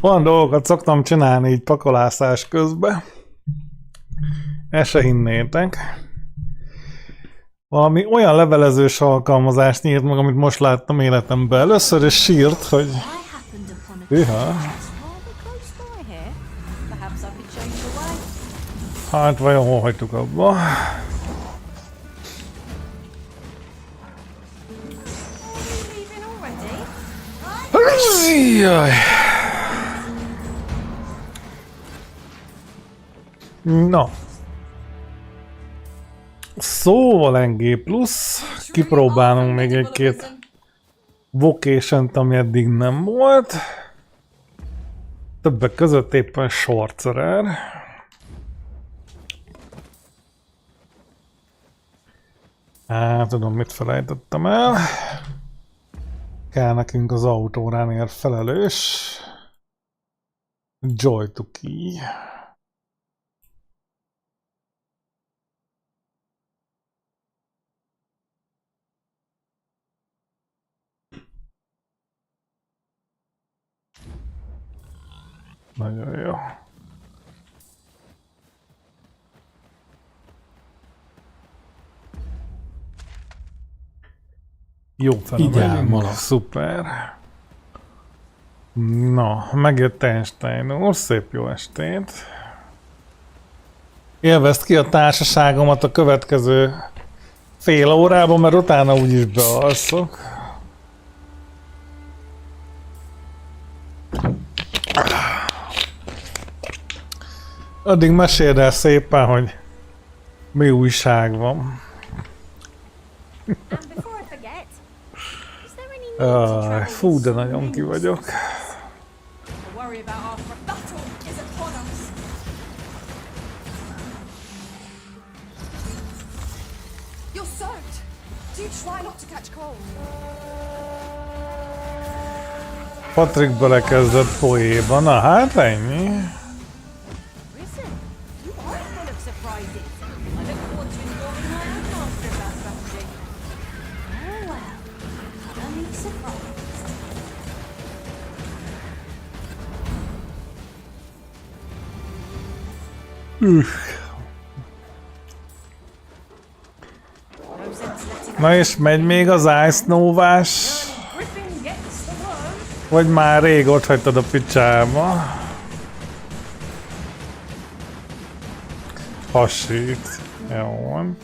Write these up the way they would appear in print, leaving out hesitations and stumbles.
Olyan dolgokat szoktam csinálni így pakolászás közben. El se hinnétek. Valami olyan levelezős alkalmazást nyílt meg, amit most láttam életemben. Először is sírt, hogy... Hűha. Hát vajon hol hagytuk abba? Jaj. Na. Szóval NG+, kipróbálunk még egy-két vocation-t, ami eddig nem volt. Többek között éppen sorcerer. Tudom, mit felejtettem el. Kell nekünk az autóránél felelős. Joy to key. Nagyon jó. Jó felemegyünk, szuper. Na, megjött Einstein úr, szép jó estét. Élvezd ki a társaságomat a következő fél órában, mert utána úgyis bealszok. Addig meséld el szépen, hogy mi újság van. Fú, de nagyon ki vagyok. Patrick belekezdett poéba, na hát ennyi. Na és megy még az Ice Novás? Vagy már rég ott hagytad a picsába? Hasít. Jó van.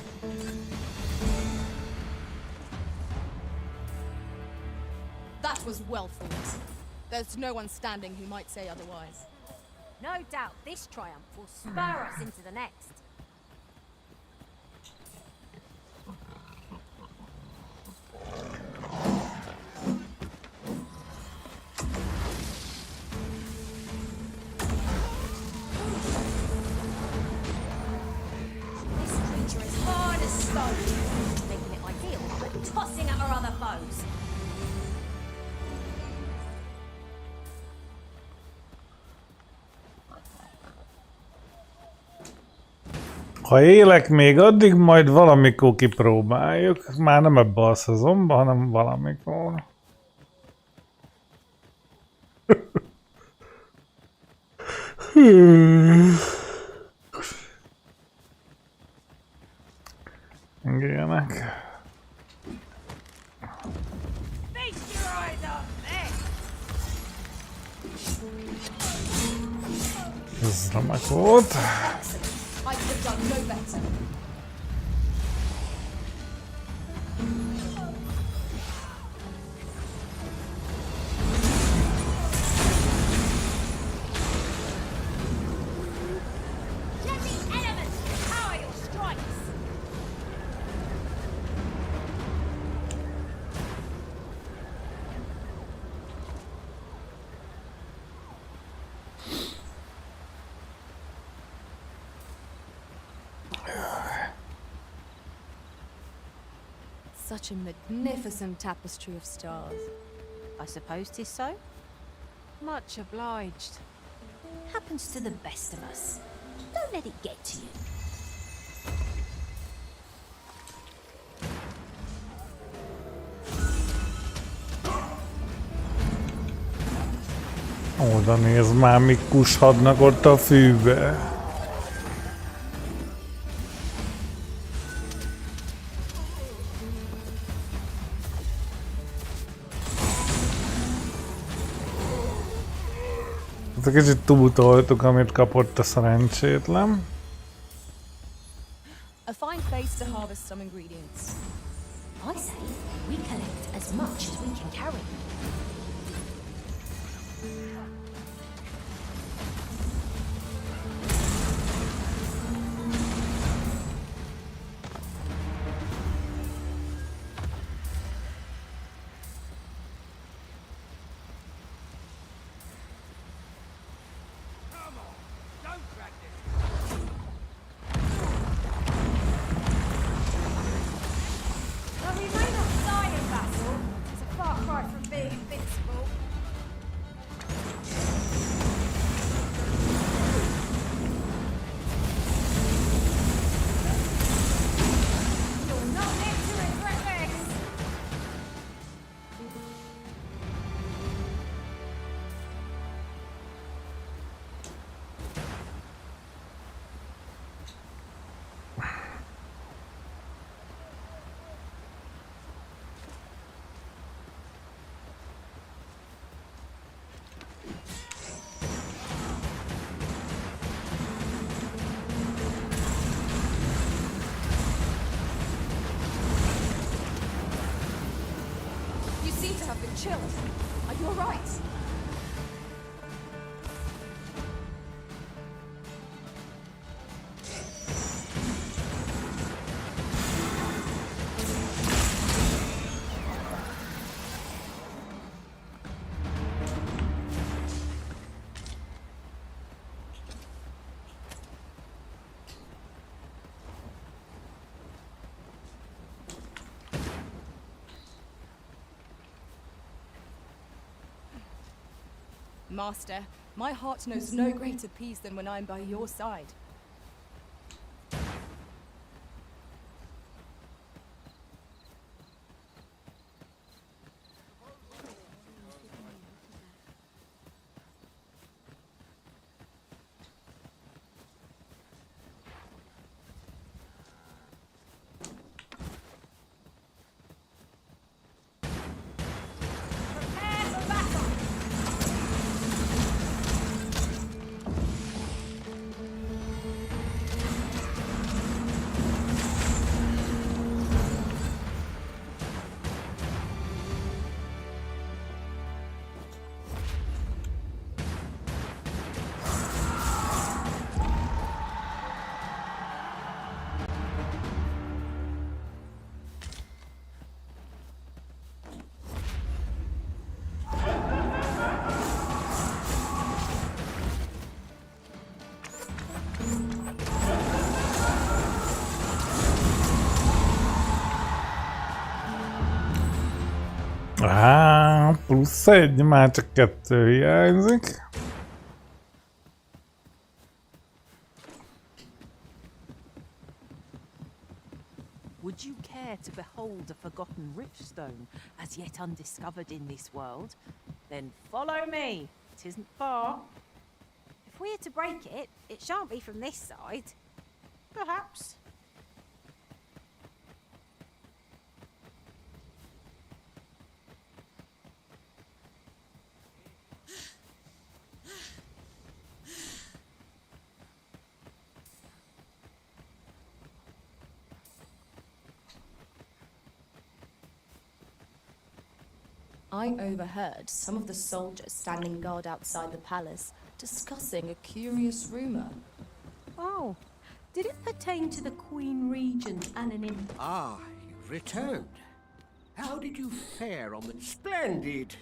That was well fought. There's no one standing who might say otherwise. No doubt this triumph will spur us into the next. This creature is hard as stone, making it ideal for tossing at our other foes. Ha élek még addig, majd valamikor kipróbáljuk. Már nem ebbe a szezonban, hanem valamikor. Engedjenek. Ez remek volt. I could have done no better. Let the elements power your strikes. Such a magnificent tapestry of stars. I suppose 'tis so. Much obliged. Happens to the best of us. Don't let it get to you. Oda néz már, mik kushadnak ott a fűbe. Ez egy kicsit túltoltuk, amit kapott a szerencsétlen. A fine place to harvest some ingredients. I say we collect as much as we can carry. Now we may not die in battle. It's a far cry from being invincible. You'll not live to regret this. You seem to have been chilled. Are you alright? Master, my heart knows no greater peace than when I am by your side. Prepare for battle. Plusz egy, már csak 2 hiányzik. Would you care to behold a forgotten riftstone as yet undiscovered in this world? Then follow me. It isn't far. If we're to break it, it shan't be from this side. Perhaps. I overheard some of the soldiers standing guard outside the palace discussing a curious rumor. Oh, did it pertain to the Queen Regent anonymity? Ah, you've returned. How did you fare on the... Splendid!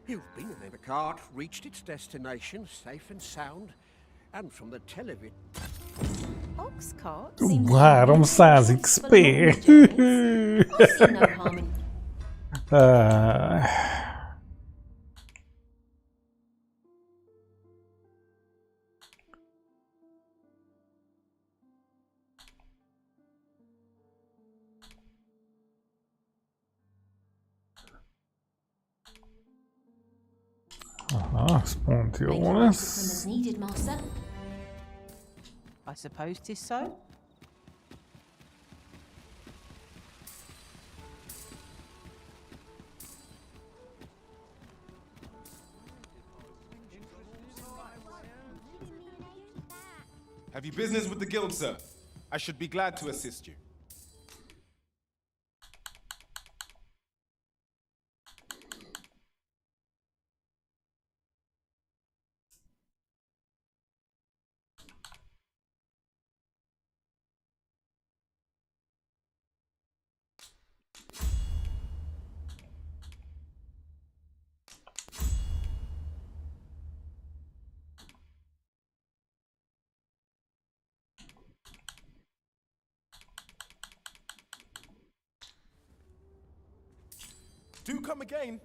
You've been in the cart, reached its destination, safe and sound, and from the television... Oxcart? 300 XP. I see no harm in... Ez pont jó Make your way to them as lesz. needed, Master. I suppose 'tis so. Have you business with the guild, sir? I should be glad to assist you. Do come again.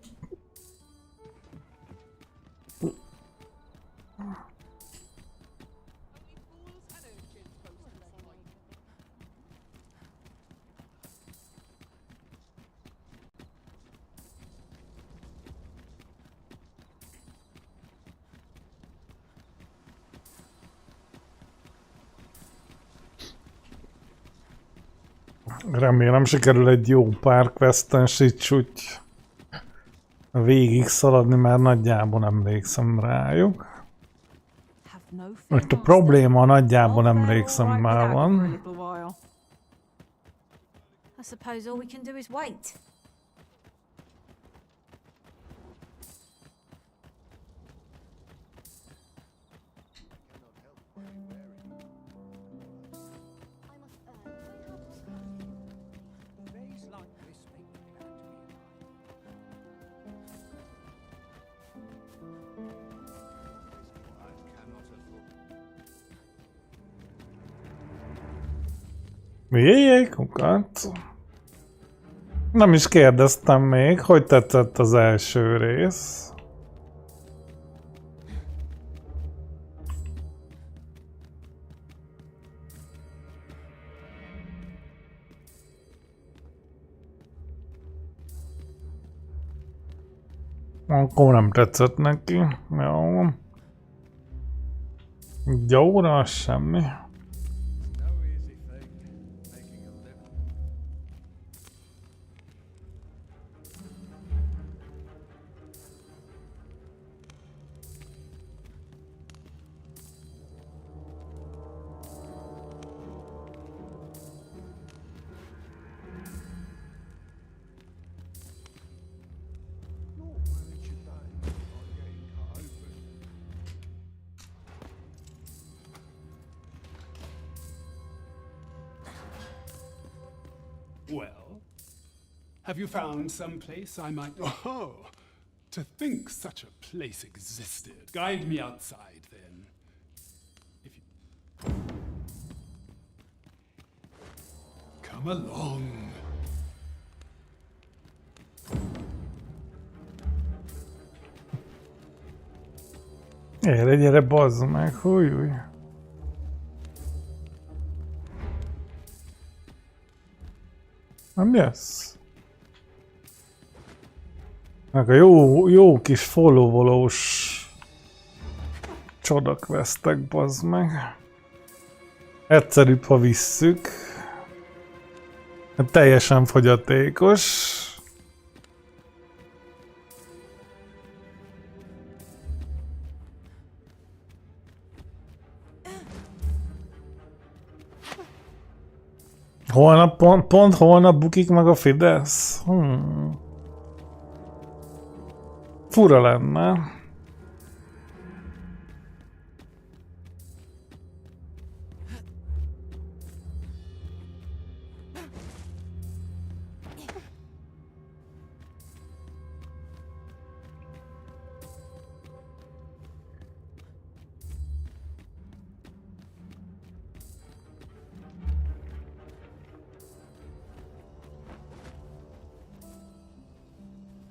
Remélem sikerül egy jó pár questen úgy végig szaladni, mert nagyjából emlékszem rájuk. Have no fear, Most a Master. probléma nagyjából I'll fare emlékszem all right már without you for a van. little while. I suppose all we can do is wait. Days like this make me glad to be alive. I cannot afford. Jéjjé, kukat. Nem is kérdeztem még, hogy tetszett az első rész. Akkor nem tetszett neki. Jó. Jóra az semmi. No easy thing, making a living. Well, have you found some place I might... Oh, to think such a place existed. Guide me outside, then. If you... Come along. Gyere, gyere, bazd meg, hújjúj. Nem jössz? Meg a jó kis follow-volós csodakvesztek, bazd meg. Egyszerűbb, ha visszük. Teljesen fogyatékos. Holnap, pont holnap bukik meg a Fidesz? Fura lenne.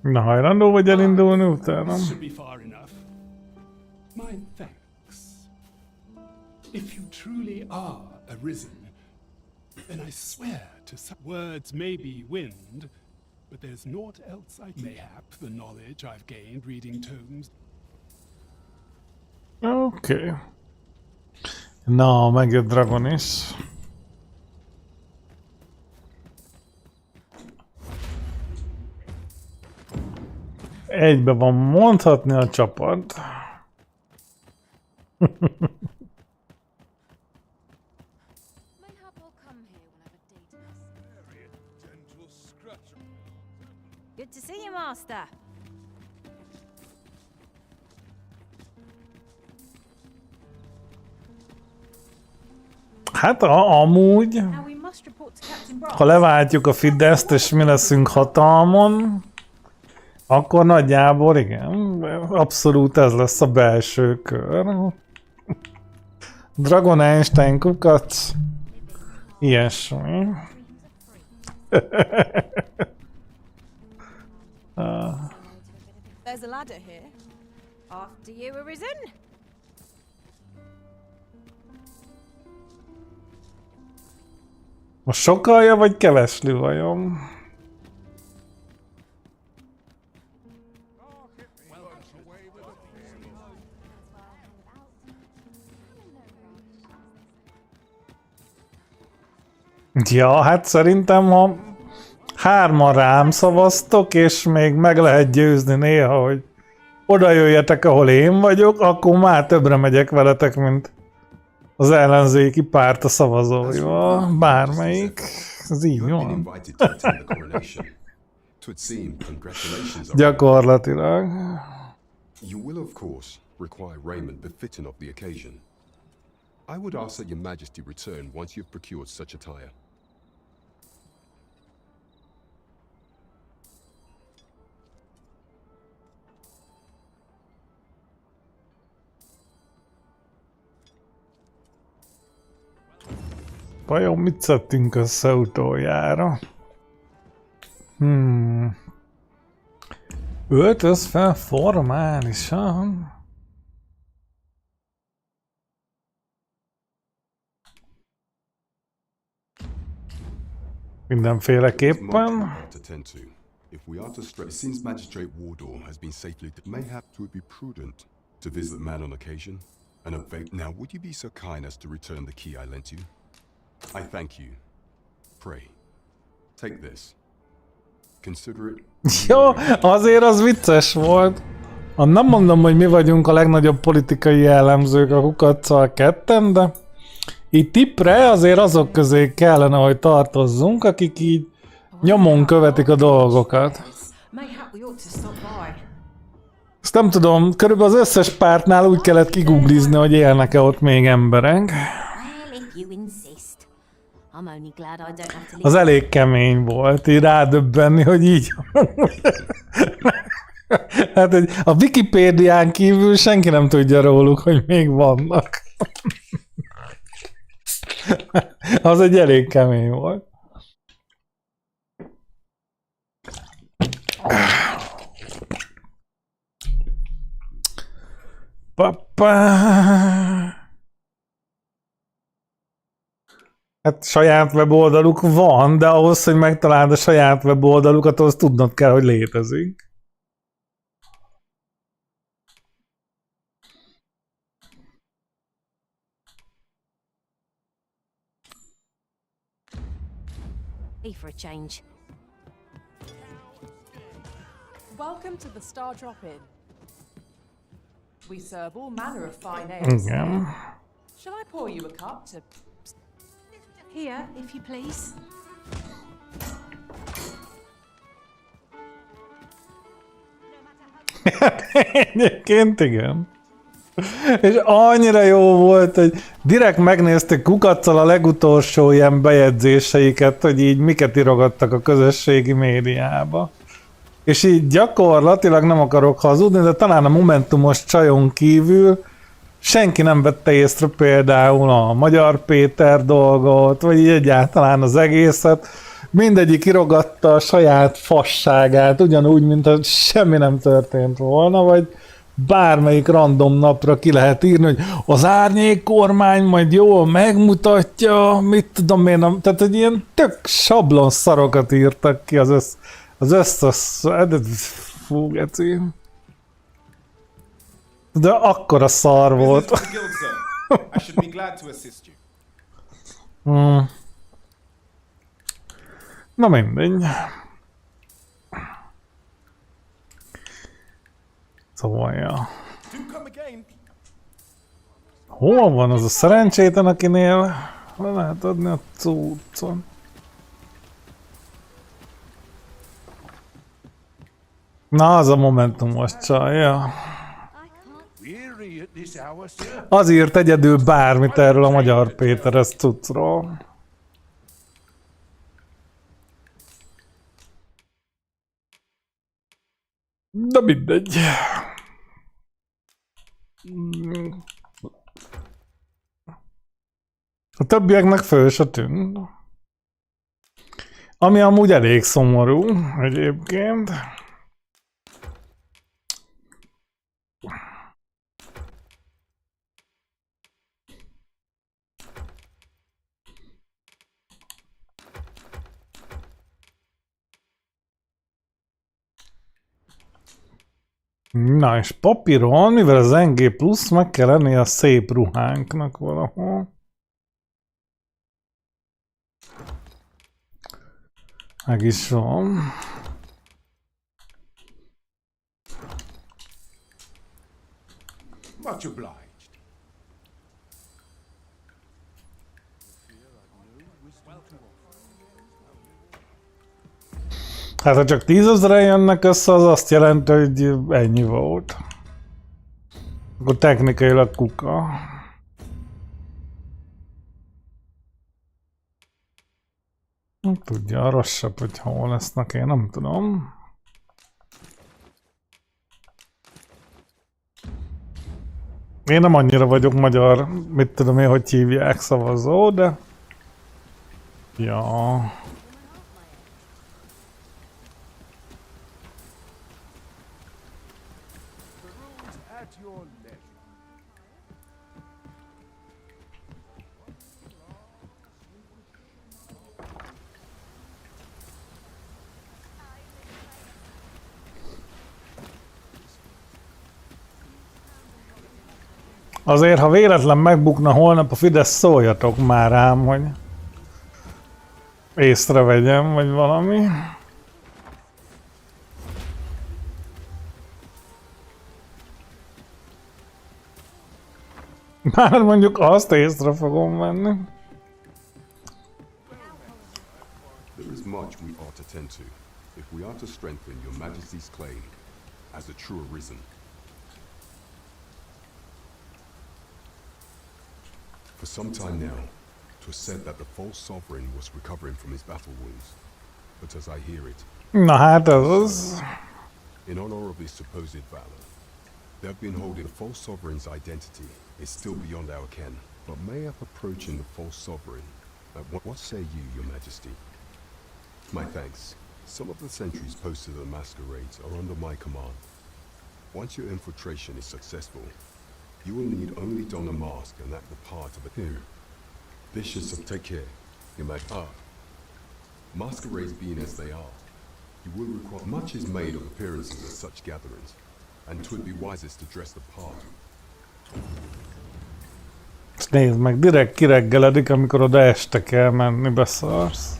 Na, hajlandó vagy elindulni utána? This should be far enough. My thanks. If you truly are arisen, then I swear to some words may be wind, but there's naught else I mayhap the knowledge I've gained reading tomes. Oké. Na, megjött Dragon is. Egybe van mondhatni a csapat. Mayhap I'll come here whenever data. Good to see you, Master. Hát amúgy, Now we must report to Captain Brass. ha leváltjuk a Fideszt és mi leszünk hatalmon, akkor nagyjából igen, abszolút ez lesz a belső kör. Dragon Einstein kukat, ilyesmi. There's a ladder here. After you, Arisen. Most sokalja vagy kevesli vajon? Ja, hát szerintem, ha hárman rám szavaztok, és még meg lehet győzni néha, hogy oda jöjjetek, ahol én vagyok, akkor már többre megyek veletek, mint az ellenzéki párt a szavazóival. Bármelyik. Ez így van. Gyakorlatilag. You will, of course, require raiment befitting of the occasion. I would ask that your majesty return once you've procured such attire. Vajon mit szedtünk össze utoljára? Öltöz fel formálisan? Mindenféleképpen. If we are to stray, since Magistrate Wardor has been safely, mayhap it would be prudent to visit man on occasion and avail. Now, would you be so kind as to return the key I lent you? I thank you. Pray, take this. Consider it. Jó, azért az vicces volt. Nem mondom, hogy mi vagyunk a legnagyobb politikai jellemzők a kukacsal ketten, de így tippre azért azok közé kellene, hogy tartozzunk, akik így nyomon követik a dolgokat. Mayhap we ought to stop by. Ezt nem tudom, körülbelül az összes pártnál úgy kellett kiguglizni, hogy élnek-e ott még emberek. Well, if you insist. I'm only glad I don't have to leave. Az elég kemény volt, így rádöbbenni, hogy így. Hát a Wikipédián kívül senki nem tudja róluk, hogy még vannak. Az egy elég kemény volt. Papa. Hát saját weboldaluk van, de ahhoz, hogy megtaláld a saját weboldalukat, ahhoz tudnod kell, hogy létezik. Be for a change. Welcome to the Star Drop-In. We serve all manner of fine ales. Igen. Shall I pour you a cup to... Here, if you please. Egyébként igen. És annyira jó volt, hogy direkt megnézték kukaccal a legutolsó ilyen bejegyzéseiket, hogy így miket írogattak a közösségi médiába. És így gyakorlatilag nem akarok hazudni, de talán a Momentumos csajon kívül senki nem vette észre például a Magyar Péter dolgot, vagy így egyáltalán az egészet. Mindegyik írogatta a saját fasságát, ugyanúgy, mint hogy semmi nem történt volna, vagy bármelyik random napra ki lehet írni, hogy az árnyék kormány majd jól megmutatja, mit tudom én, nem, tehát egy ilyen tök sablon szarokat írtak ki az összes, fú, geci. De akkora szar Business volt. with the guild, sir. I should be glad to assist you. Na mindegy. Szóval, ja. Do come again. Hol van az a szerencsétlen, akinél le lehet adni a cuccon? Na, az a momentumos csaj, ja. Weary at this hour, sir? Az írt egyedül bármit erről a magyar Péter, ez cuccról. De mindegy. A többieknek föl se tűnt. Ami amúgy elég szomorú egyébként. Na és papíron, mivel az NG plusz, meg kell lenni a szép ruhánknak valahol. Meg is van. Much obliged. Hát ha csak 10 000-en jönnek össze, az azt jelenti, hogy ennyi volt. Akkor technikailag kuka. Tudja, rosszabb, hogy hol lesznek, én nem tudom. Én nem annyira vagyok magyar, mit tudom én, hogy hívják szavazó, de... Ja... At your leisure. Azért, ha véletlen megbukna holnap a Fidesz, szóljatok már rám, hogy észrevegyem, vagy valami. Már mondjuk azt észre fogom venni. There is much we ought to tend to if we are to strengthen your Majesty's claim as a true arisen. For some time now, 'twas said that the false sovereign was recovering from his battle wounds. But as I hear it, Na hát ez az. in honor of his supposed valor, they have been holding the false sovereign's identity is still beyond our ken. But mayhap approaching the false sovereign, what say you, your majesty? My thanks. Some of the sentries posted at the masquerades are under my command. Once your infiltration is successful, you will need only don a mask and act the part of a hero. Vicious, take care. You might masquerades being as they are, you will require much is made of appearances at such gatherings, and 'twould be wisest to dress the part. Ezt nézd meg, direkt kireggeledik, amikor oda este kell menni, beszarsz.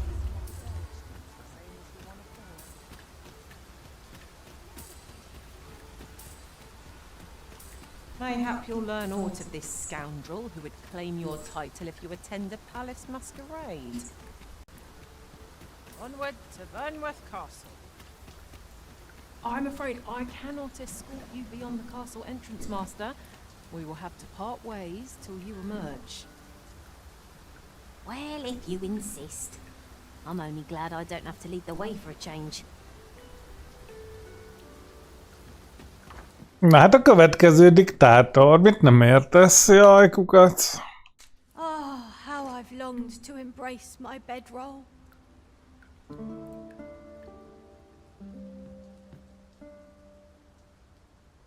Mayhap you'll learn aught of this scoundrel who would claim your title if you attend the palace masquerade. Onward to Burnworth Castle. I'm afraid I cannot escort you beyond the castle entrance, Master. We will have to part ways till you emerge. Well, if you insist. I'm only glad I don't have to lead the way for a change. Na hát a következő diktátor, mit nem értesz, jaj, kukat? Oh, how I've longed to embrace my bedroll.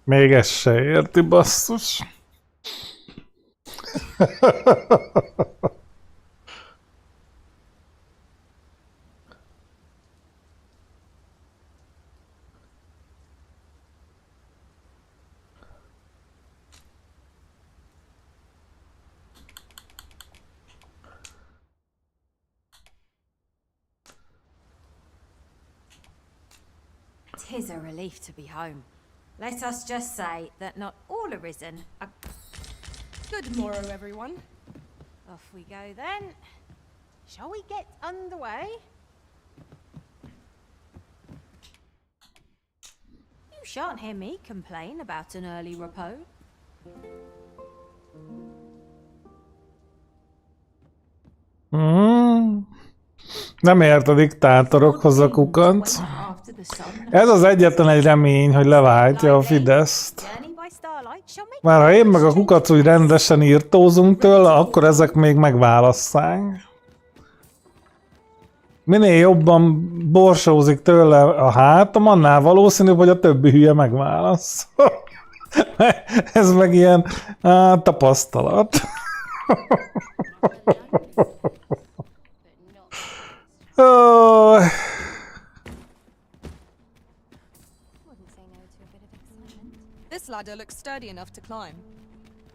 Még ezt se érti, basszus. 'Tis a relief to be home. Let us just say that not all arisen. Good morrow, everyone. Off we go then. Shall we get underway? You shan't hear me complain about an early repose. Nem ért a diktátorokhoz a kukanc. Ez az egyetlen egy remény, hogy leváltja a Fideszt. Már ha én meg a kukac úgy rendesen írtózunk tőle, akkor ezek még megválasszák. Minél jobban borsózik tőle a hátam, annál valószínűbb, hogy a többi hülye megválasz. Ez meg ilyen tapasztalat. This ladder looks sturdy enough to climb.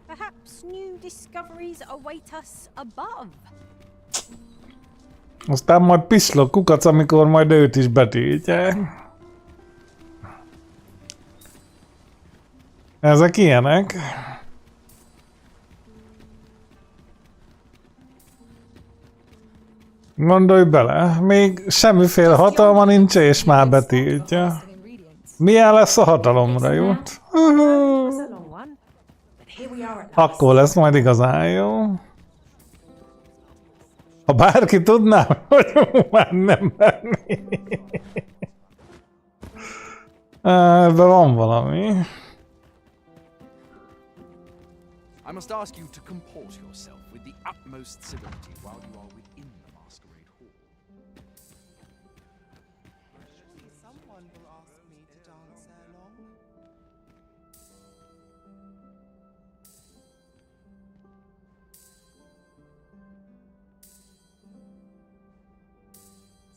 Perhaps new discoveries await us above. Aztán majd pislog kukac, amikor majd őt is betiltják. Ezek ilyenek. Gondolj bele, még semmiféle hatalma nincs, és már betiltja. Milyen lesz a hatalomra jut? Akkor lesz majd igazán jó. Ha bárki tudná, hogy már nem menni. Ebben van valami. I must ask you to comport yourself with the utmost civility while you are within the masquerade hall. Surely someone will ask me to dance ere long.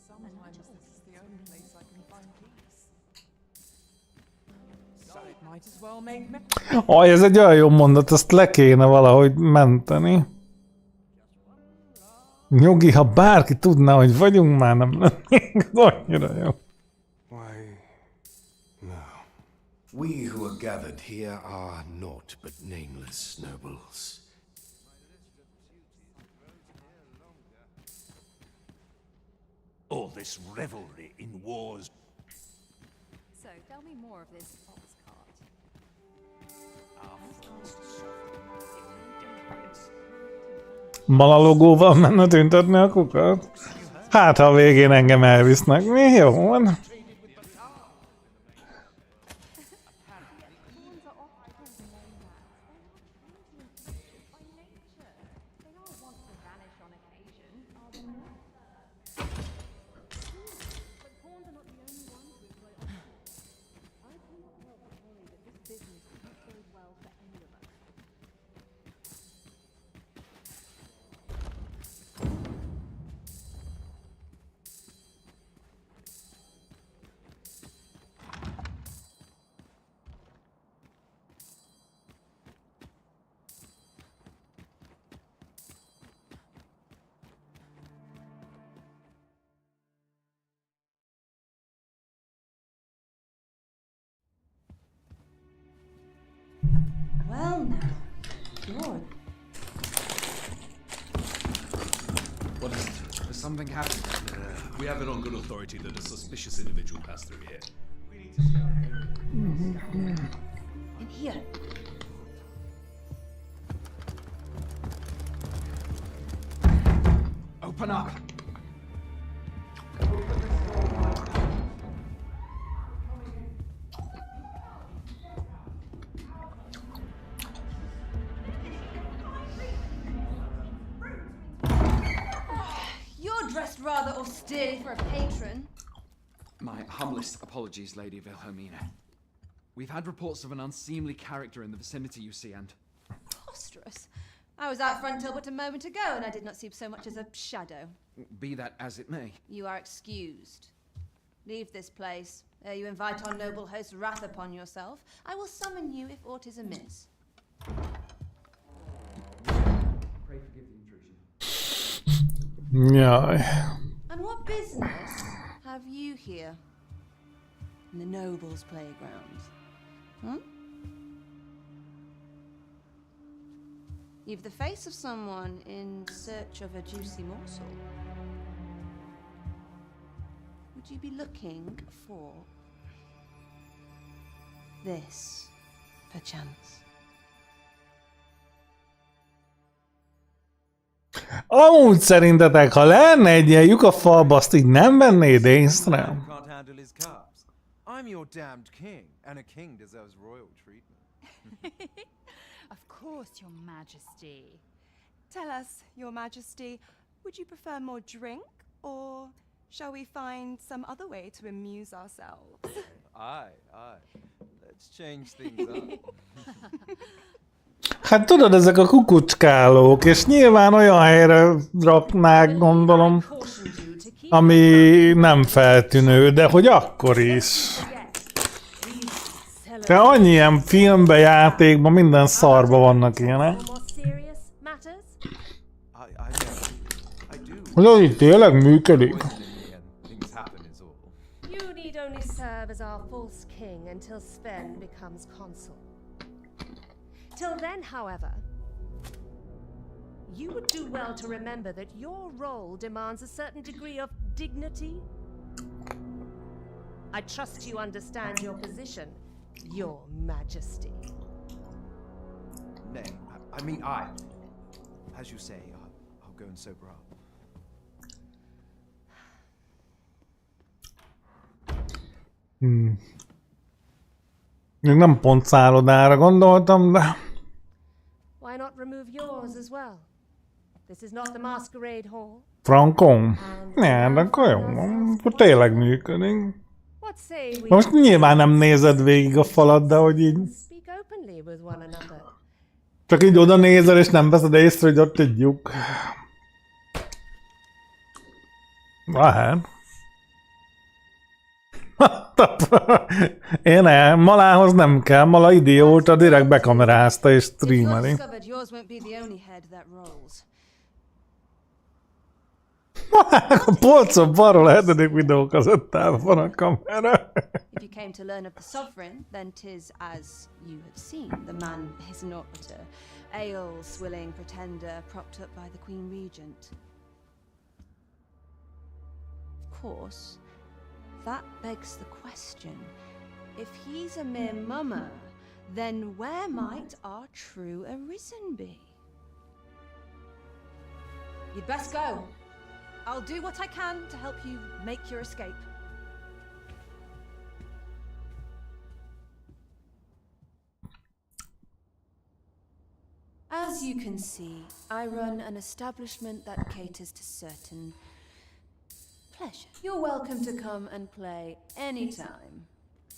Sometimes this is the only place I can find peace. So it might as well make me. Aj, ez egy olyan jó mondat, ezt le kéne valahogy menteni. Nyugi, ha bárki tudná, hogy vagyunk, már nem lennénk, annyira jó. Why, no. We who are gathered here are naught but nameless nobles. All this revelry in wars. So, tell me more of this ox cart. Malalogóval menne tüntetni a kukat? Hát, ha a végén engem elvisznek. Mi? Jó van. Well now, Lord. What is it? Has something happened? We have it on good authority that a suspicious individual passed through here. In here. Open up! You're dressed rather austerely for a patron. My humblest apologies, Lady Wilhelmina. We've had reports of an unseemly character in the vicinity, you see, and... Preposterous. I was out front till but a moment ago, and I did not see so much as a shadow. Be that as it may. You are excused. Leave this place, ere you invite our noble host's wrath upon yourself. I will summon you if aught is amiss. Pray forgive the intrusion. Jaj. And what business have you here? in the nobles' playgrounds. Hmm? You've the face of someone in search of a juicy morsel. Would you be looking for this, perchance? Amúgy szerintetek, ha lenne egy ilyen lyuk a falba, azt így nem vennéd észre? Can't handle his cups. I'm your damned king, and a king deserves royal treatment. Of course, Your Majesty. Tell us, Your Majesty, would you prefer more drink, or shall we find some other way to amuse ourselves? Aye. Let's change things up. Hát tudod, ezek a kukucskálók, és nyilván olyan helyre raknák, gondolom, ami nem feltűnő, de hogy akkor is. De annyi ilyen filmben, játékban, minden szarba vannak ilyenek. Hogy az itt tényleg működik? You need only serve as our false king until Sven becomes consul. Till then, however, you would do well to remember that your role demands a certain degree of dignity. I trust you understand your position, Your Majesty. Nay, I mean I. As you say, I'll go and sober up. Még nem pont szállodára gondoltam, de... Why not remove yours as well? This is not the masquerade hall. Frankon? Ne, de akkor jó, akkor tényleg működik. What say we Most nyilván nem nézed végig a falat, de hogy így... speak openly with one another? Csak így oda nézel, és nem veszed észre, hogy ott egy lyuk. Lehet. Malához nem kell, Mala idióta direkt bekamerázta és streameli. A polcon balról a 7. videókazettában van a kamera. If you came to learn of the sovereign, then 'tis as you have seen. The man is not but a ale-swilling pretender propped up by the Queen Regent. Of course, that begs the question. If he's a mere mummer, then where might our true arisen be? You'd best go. I'll do what I can to help you make your escape. As you can see, I run an establishment that caters to certain pleasure. You're welcome to come and play anytime.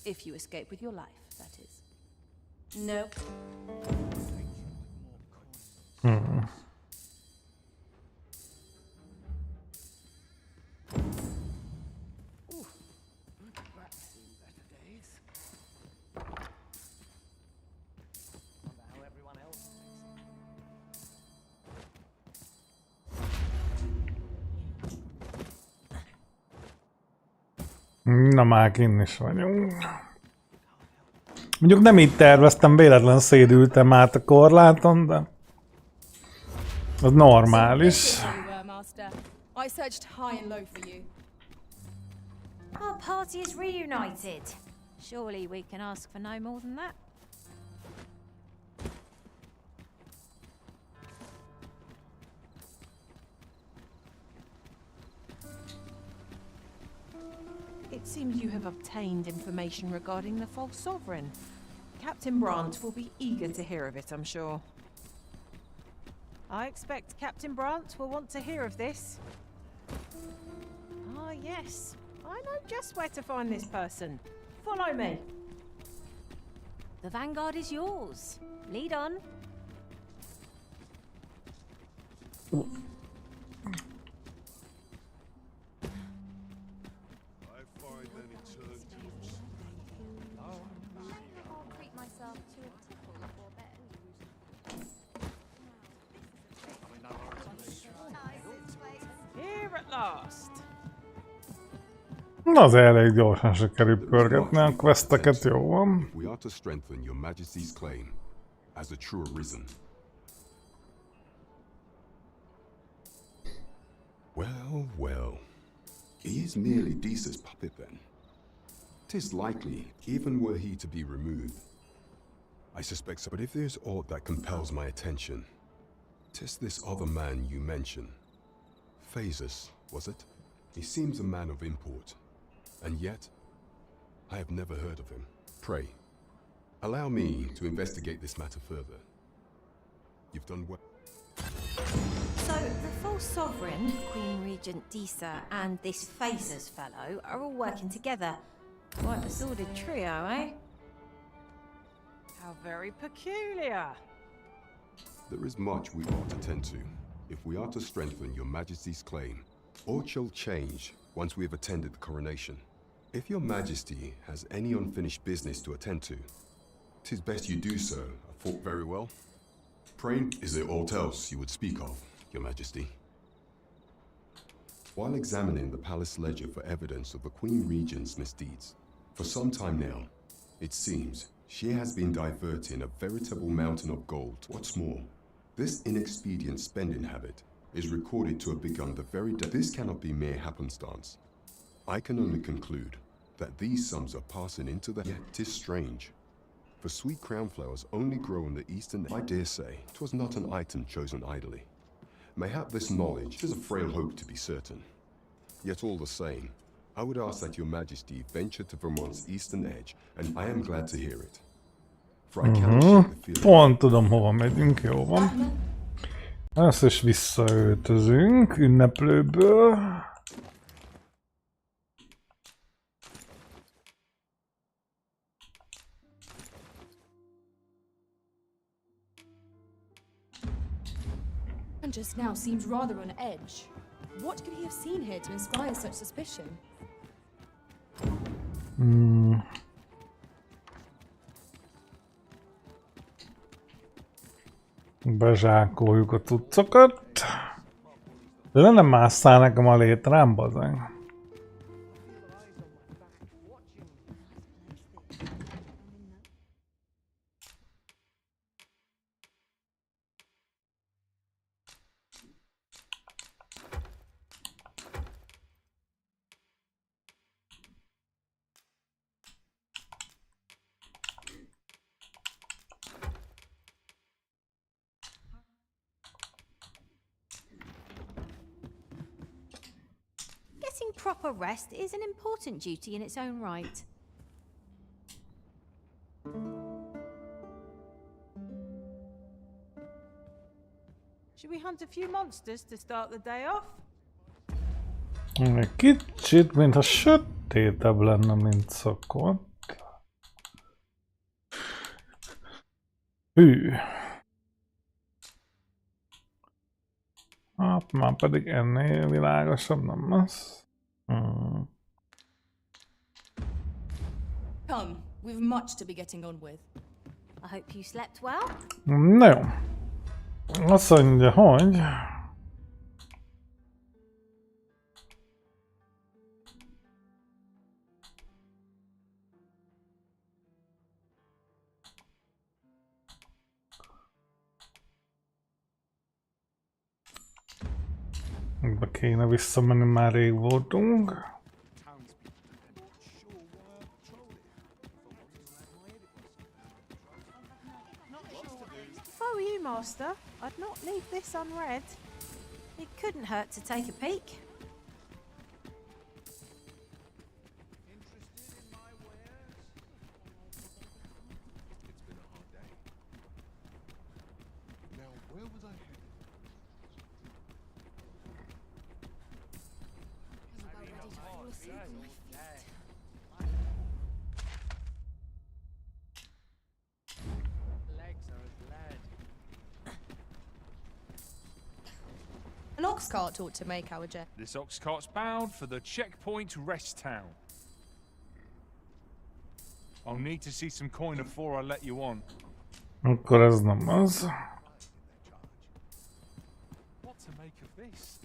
If you escape with your life, that is. No. Na már kinn is vagyunk. Mondjuk nem így terveztem, véletlen szédültem át a korláton, de az normális. I searched high and low for you. Our party is reunited. Surely we can ask for no more than that. It seems you have obtained information regarding the false sovereign. Captain Brant will be eager to hear of it, I'm sure. I expect Captain Brant will want to hear of this. Ah, yes. I know just where to find this person. Follow me. The vanguard is yours. Lead on. Here at last. Azért elég gyorsan sikerült pörgetni a questeket, jó van. We are to strengthen your majesty's claim as a true arisen. Well, well. He is merely Desa's puppet then. 'Tis likely, even were he to be removed. I suspect so, but if there's aught that compels my attention, 'tis this other man you mention. Phasus, was it? He seems a man of import, and yet I have never heard of him. Pray, allow me to investigate this matter further. You've done well. So, the false sovereign, Queen Regent Disa, and this Phasus fellow are all working together. Quite a sordid trio, eh? How very peculiar. There is much we ought to tend to, if we are to strengthen your majesty's claim. Aught shall change once we have attended the coronation. If your majesty has any unfinished business to attend to, 'tis best you do so. I thought very well. Pray, is there aught else you would speak of, your majesty? While examining the palace ledger for evidence of the Queen Regent's misdeeds, for some time now, it seems she has been diverting a veritable mountain of gold. What's more, this inexpedient spending habit is recorded to have begun the very day. This cannot be mere happenstance. I can only conclude that these sums are passing into the... Yet 'tis strange. For sweet crown flowers only grow in the eastern... I dare say, 'twas not an item chosen idly. Mayhap this knowledge is a frail hope to be certain. Yet all the same, I would ask that your majesty venture to Vermont's eastern edge, and I am glad to hear it. For I cannot shake the feeling... Pont tudom, hova megyünk, jó van. Ezt is visszaöltözünk ünneplőből. And just now seems rather on edge. What could he have seen here to inspire such suspicion? Bezsákoljuk a cuccokat. De nem másszál nekem a létrám, bazeg. Getting proper rest is an important duty in its own right. Should we hunt a few monsters to start the day off? Egy kicsit, mintha sötétebb lenne, mint szokott. Hű. Hát már pedig ennél világosabb nem lesz. Come, we've much to be getting on with. I hope you slept well. Na jó. Azt mondja, hogy... Be kéne visszamenni, már rég voltunk. If I were you, Master, I'd not leave this unread. It couldn't hurt to take a peek. An ox cart ought to make our journey. This ox cart's bound for the checkpoint rest town. I'll need to see some coin before I let you on. Akkor ez nem az. What to make of this?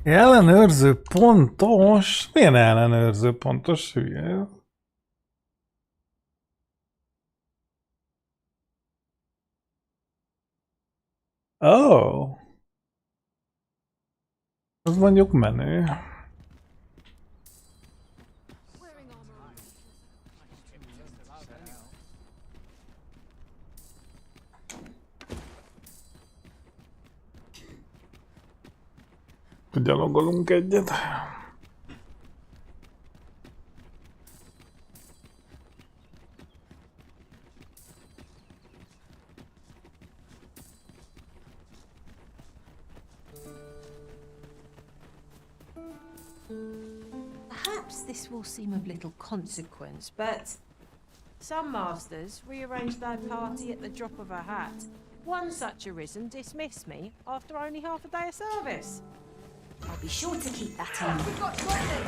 Ellenőrző pontos? Milyen ellenőrző pontos? Hülye. Oh. Az mondjuk menő. Gyalogolunk egyet. Perhaps this will seem of little consequence, but some masters rearrange their party at the drop of a hat. One such arisen dismissed me after only half a day of service. I'll be sure to keep that in. We've got Scotland!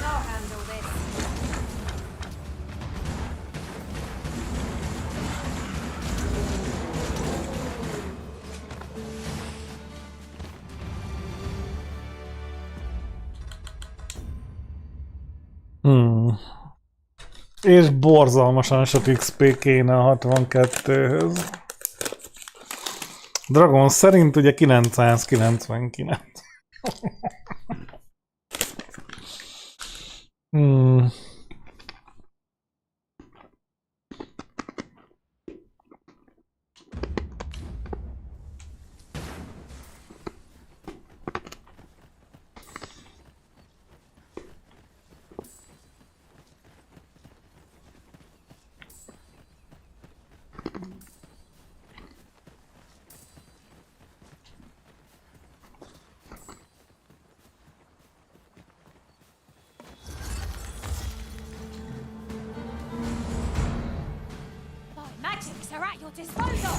I'll handle this. És borzalmasan sok XP kéne a 62-höz. Dragon szerint ugye 999. Magics are at your disposal!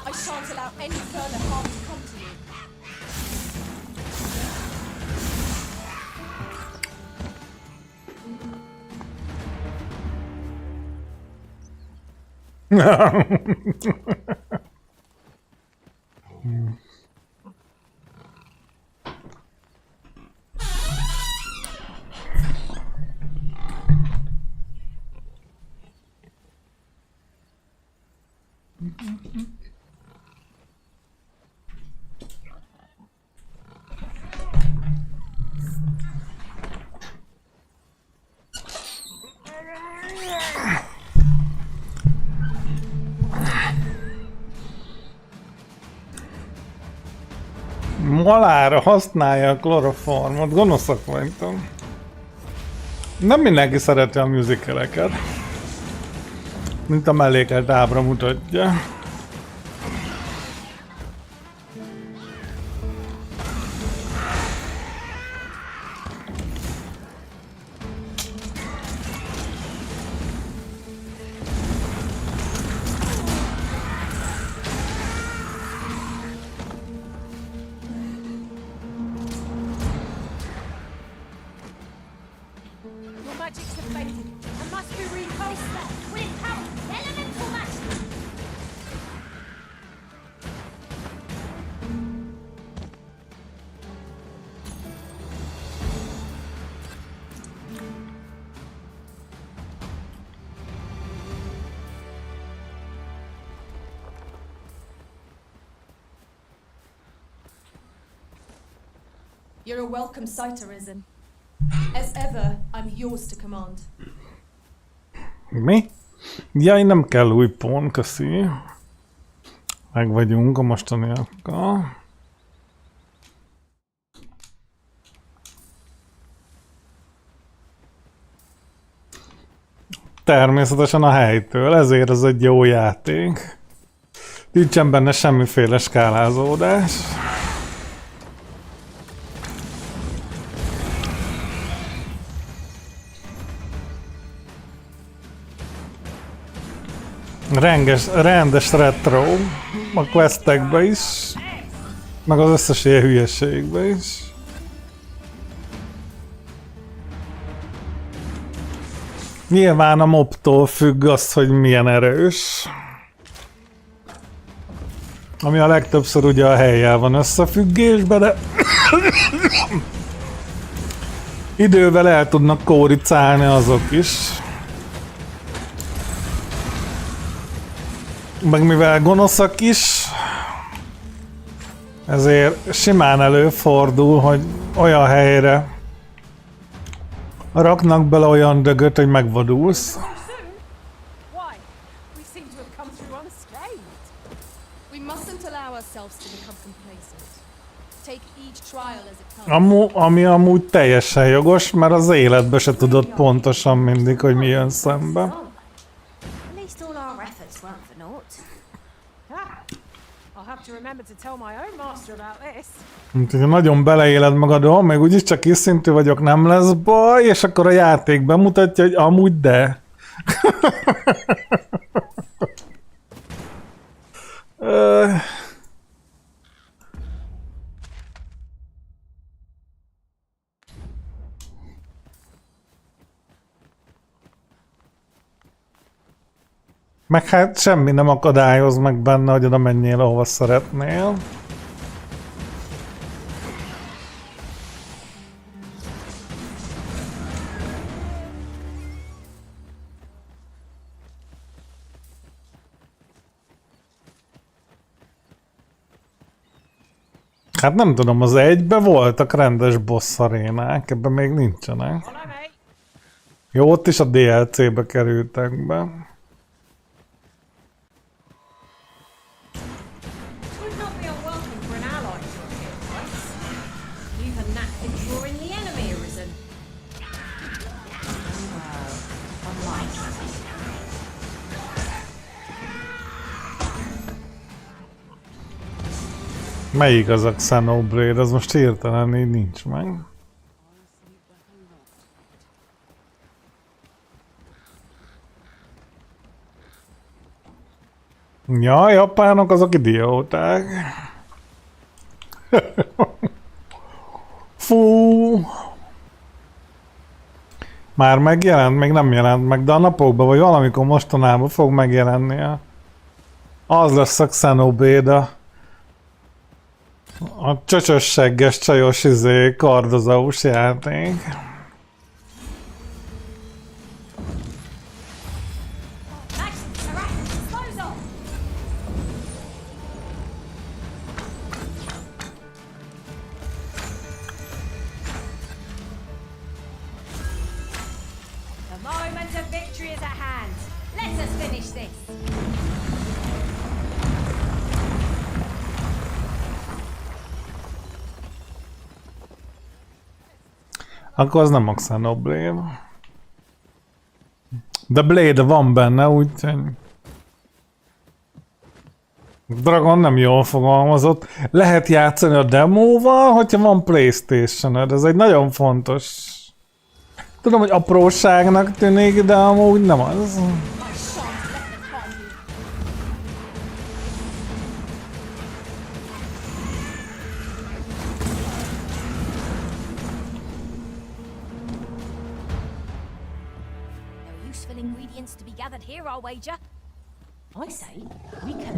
I shan't allow any further harm to come to you. Malára használja a kloroformot, gonoszak vagytok. Nem mindenki szereti a musicaleket, mint a mellékelt ábra mutatja. Your magics have faded and must be recast. Will it count? Elemental magic! You're a welcome sight, Arisen. As ever, I'm yours to command. Mi? Jaj, nem kell új pont, köszi. Meg vagyunk a mostaniakkal. Természetesen a helytől, ezért ez egy jó játék. Nincsen benne semmiféle skálázódás. Rendes retro a questekbe is, meg az összes ilyen hülyeségbe is. Nyilván a mobtól függ az, hogy milyen erős. Ami a legtöbbször ugye a hellyel van összefüggésben, de idővel el tudnak kóricálni azok is. Meg mivel gonoszak is, ezért simán előfordul, hogy olyan helyre raknak bele olyan dögöt, hogy megvadulsz. Why? We seem to have come through unscathed. We mustn't allow ourselves to become complacent. Take each trial as it comes. Ami amúgy teljesen jogos, mert az életbe se tudod pontosan mindig, hogy mi jön szembe. At least all our efforts weren't for naught. I'll have to remember to tell my own master about this. Úgyhogy ha nagyon beleéled magadon, meg úgyis csak kis szintű vagyok, nem lesz baj, és akkor a játék bemutatja, hogy amúgy de. Meg hát semmi nem akadályoz meg benne, hogy oda menjél, ahova szeretnél. Hát nem tudom, az egyben voltak rendes boss arénák, ebben még nincsenek. Jó, ott is a DLC-be kerültek be. Would not be unwelcome for an ally to appear twice. You've a knack for drawing the enemy arisen. Well, unlike Melyik az a Xenoblade? Az most hirtelen így nincs meg. Ja, japánok azok idióták. Fú. Már megjelent? Még nem jelent meg, de a napokban vagy valamikor mostanában fog megjelenni. Az lesz a Xenoblade, a csöcsössegges, csajos kardozaus játék. the moment of victory is at hand. Let us finish this. Akkor az nem a Xenoblade. De Blade van benne, úgyhogy... Dragon nem jól fogalmazott. Lehet játszani a demóval, hogyha van PlayStation-ed. Ez egy nagyon fontos... Tudom, hogy apróságnak tűnik, de amúgy nem az.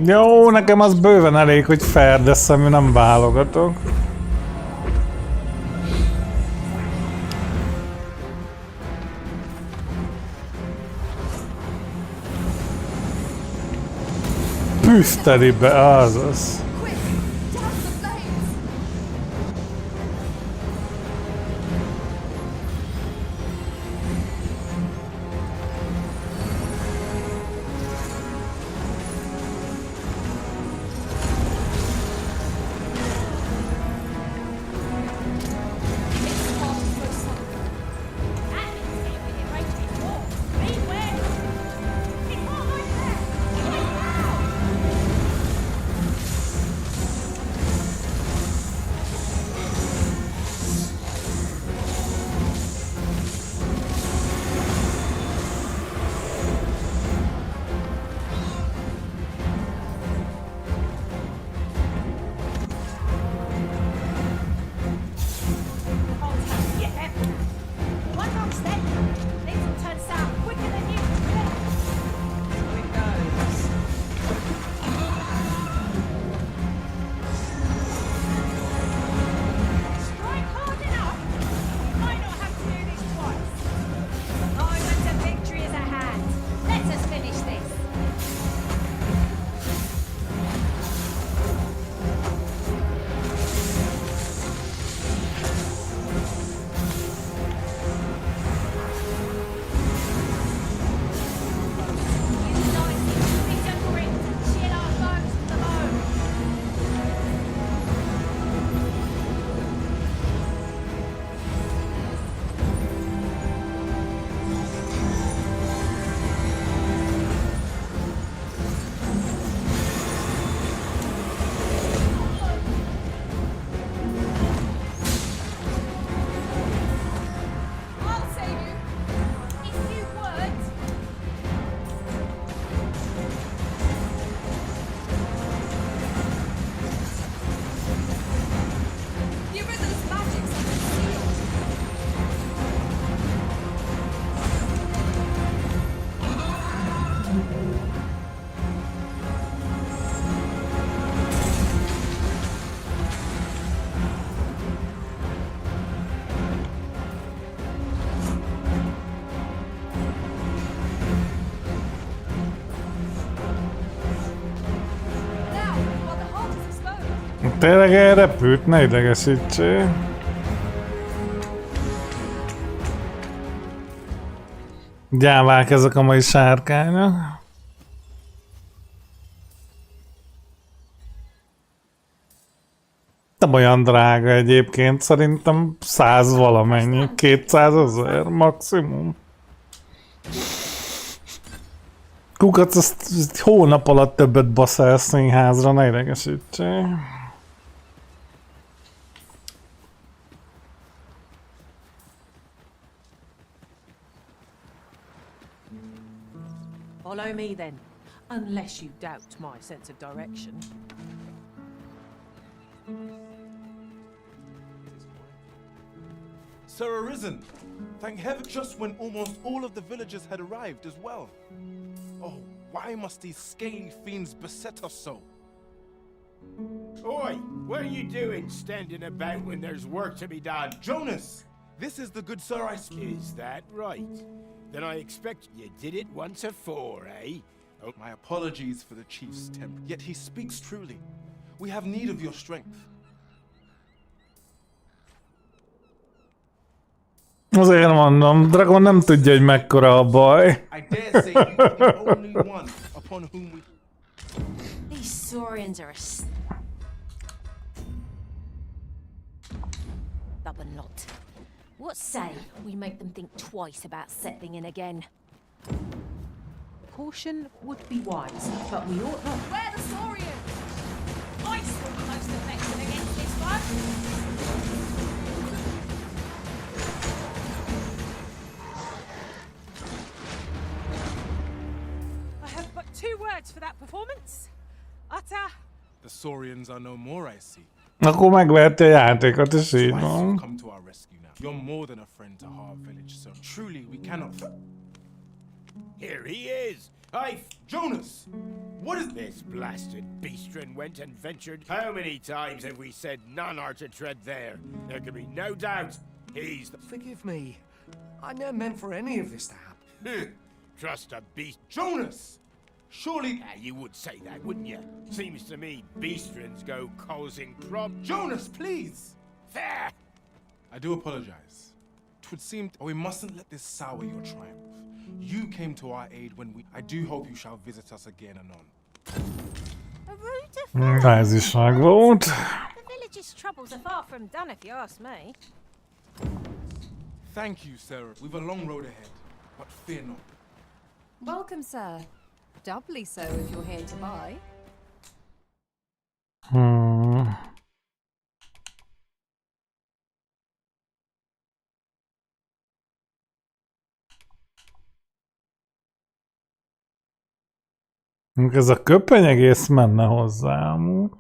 Jó, nekem az bőven elég, hogy fair, de szemű nem válogatok. Püszteli be, azaz. Tényleg elrepült? Ne idegesítsél. Gyávák ezek a mai sárkányok. Nem olyan drága egyébként, szerintem 100 valamennyi, 200 000 maximum. Kukac, azt hónap alatt többet baszál színházra, ne idegesítsél. Follow me then, unless you doubt my sense of direction. Sir Arisen! Thank heaven, just when almost all of the villagers had arrived as well. Oh, why must these scaly fiends beset us so? Oi! What are you doing standing about when there's work to be done? Jonas! This is the good sir I Is that right? Then I expect you did it once afore, eh? Oh, my apologies for the chief's temper. Yet he speaks truly. We have need of your strength. Azért mondom, Dragon nem tudja, hogy mekkora a baj. I dare say you're the only one upon whom we... These Saurians are a stubborn lot. What say we make them think twice about settling in again? Caution would be wise, but we ought not. Where the Saurians? Ice will be most effective against this one. I have but 2 words for that performance. Utter. The Saurians are no more, I see. Akkor megveheti a játékot, és így van. Come to our rescue now. You're more than a friend to Harv Village, so truly we cannot... Here he is! Jonas! What is... This blasted beastren went and ventured. How many times have we said none are to tread there? There can be no doubt he's the... Forgive me. I never meant for any of this to happen. Trust a beast... Jonas! Surely... You would say that, wouldn't you? Seems to me beastrens go causing Jonas, please! There! I do apologize. 'Twould seem... we mustn't let this sour your triumph. You came to our aid when we... I do hope you shall visit us again anon. Ez is megvolt. The village's troubles are far from done, if you ask me. Thank you, Sarah. We've a long road ahead, but fear not. Welcome, sir. Doubly so if you're here to buy. Ez a köpeny egész menne hozzá amúgy.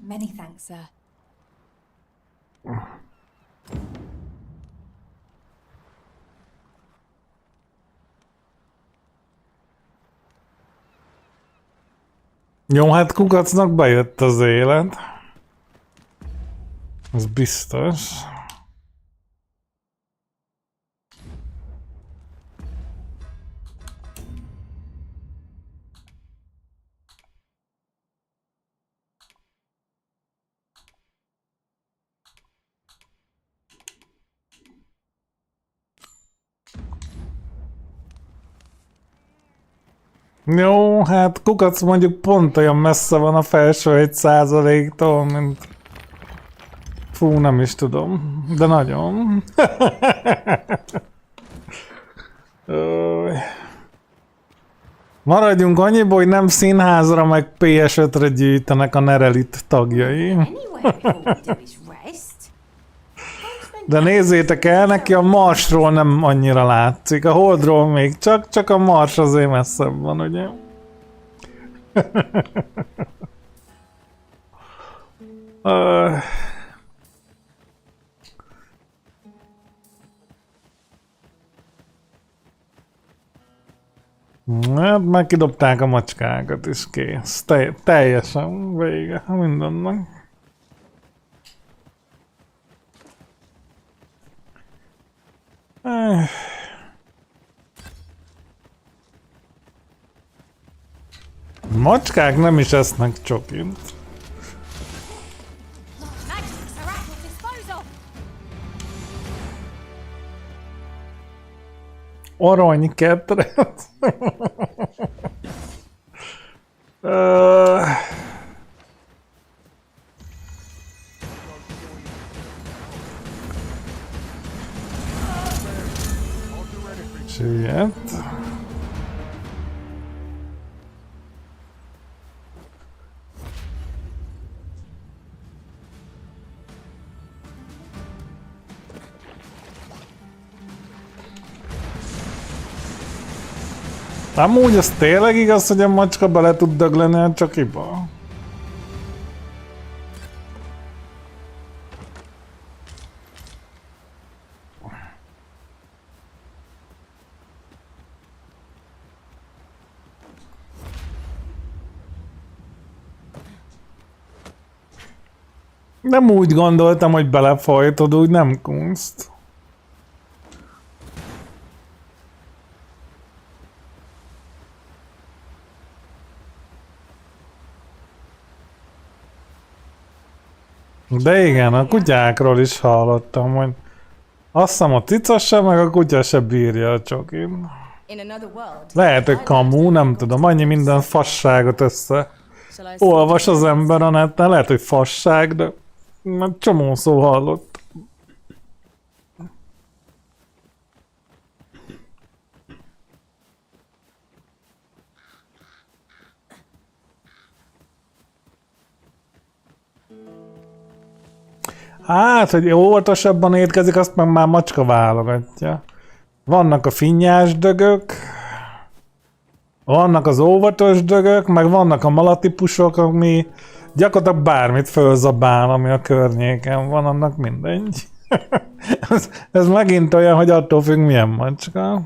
Many thanks, sir. Jó, hát Kukacnak bejött az élet. Ez biztos. Jó, hát Kukac mondjuk pont olyan messze van a felső 1%-tól, mint... Fú, nem is tudom, de nagyon. Maradjunk annyiból, hogy nem színházra meg PS5-re gyűjtenek a Nerelit tagjai. De nézzétek el, neki a Marsról nem annyira látszik, a Holdról még csak a Mars azért messzebb van, ugye? Hát már kidobták a macskákat is, kész. Teljesen vége mindennek. Macskák nem is esznek csokint. Aranyketret. Süllyedt. Amúgy az tényleg igaz, hogy a macska bele tud dögleni a csokiba? Nem úgy gondoltam, hogy belefolytod, úgy nem kunst. De igen, a kutyákról is hallottam, hogy azt hiszem a cica se, meg a kutya se bírja a csokin. Lehet, hogy kamu, nem tudom, annyi minden fasságot össze olvas az ember a neten, lehet, hogy fasság, de csomó szó hallott. Hát, hogy óvatosabban étkezik, azt meg már macska válogatja. Vannak a finnyás dögök, vannak az óvatos dögök, meg vannak a malatípusok, ami gyakorlatilag bármit fölzabál, ami a környéken van, annak mindegy. ez megint olyan, hogy attól függ, milyen macska.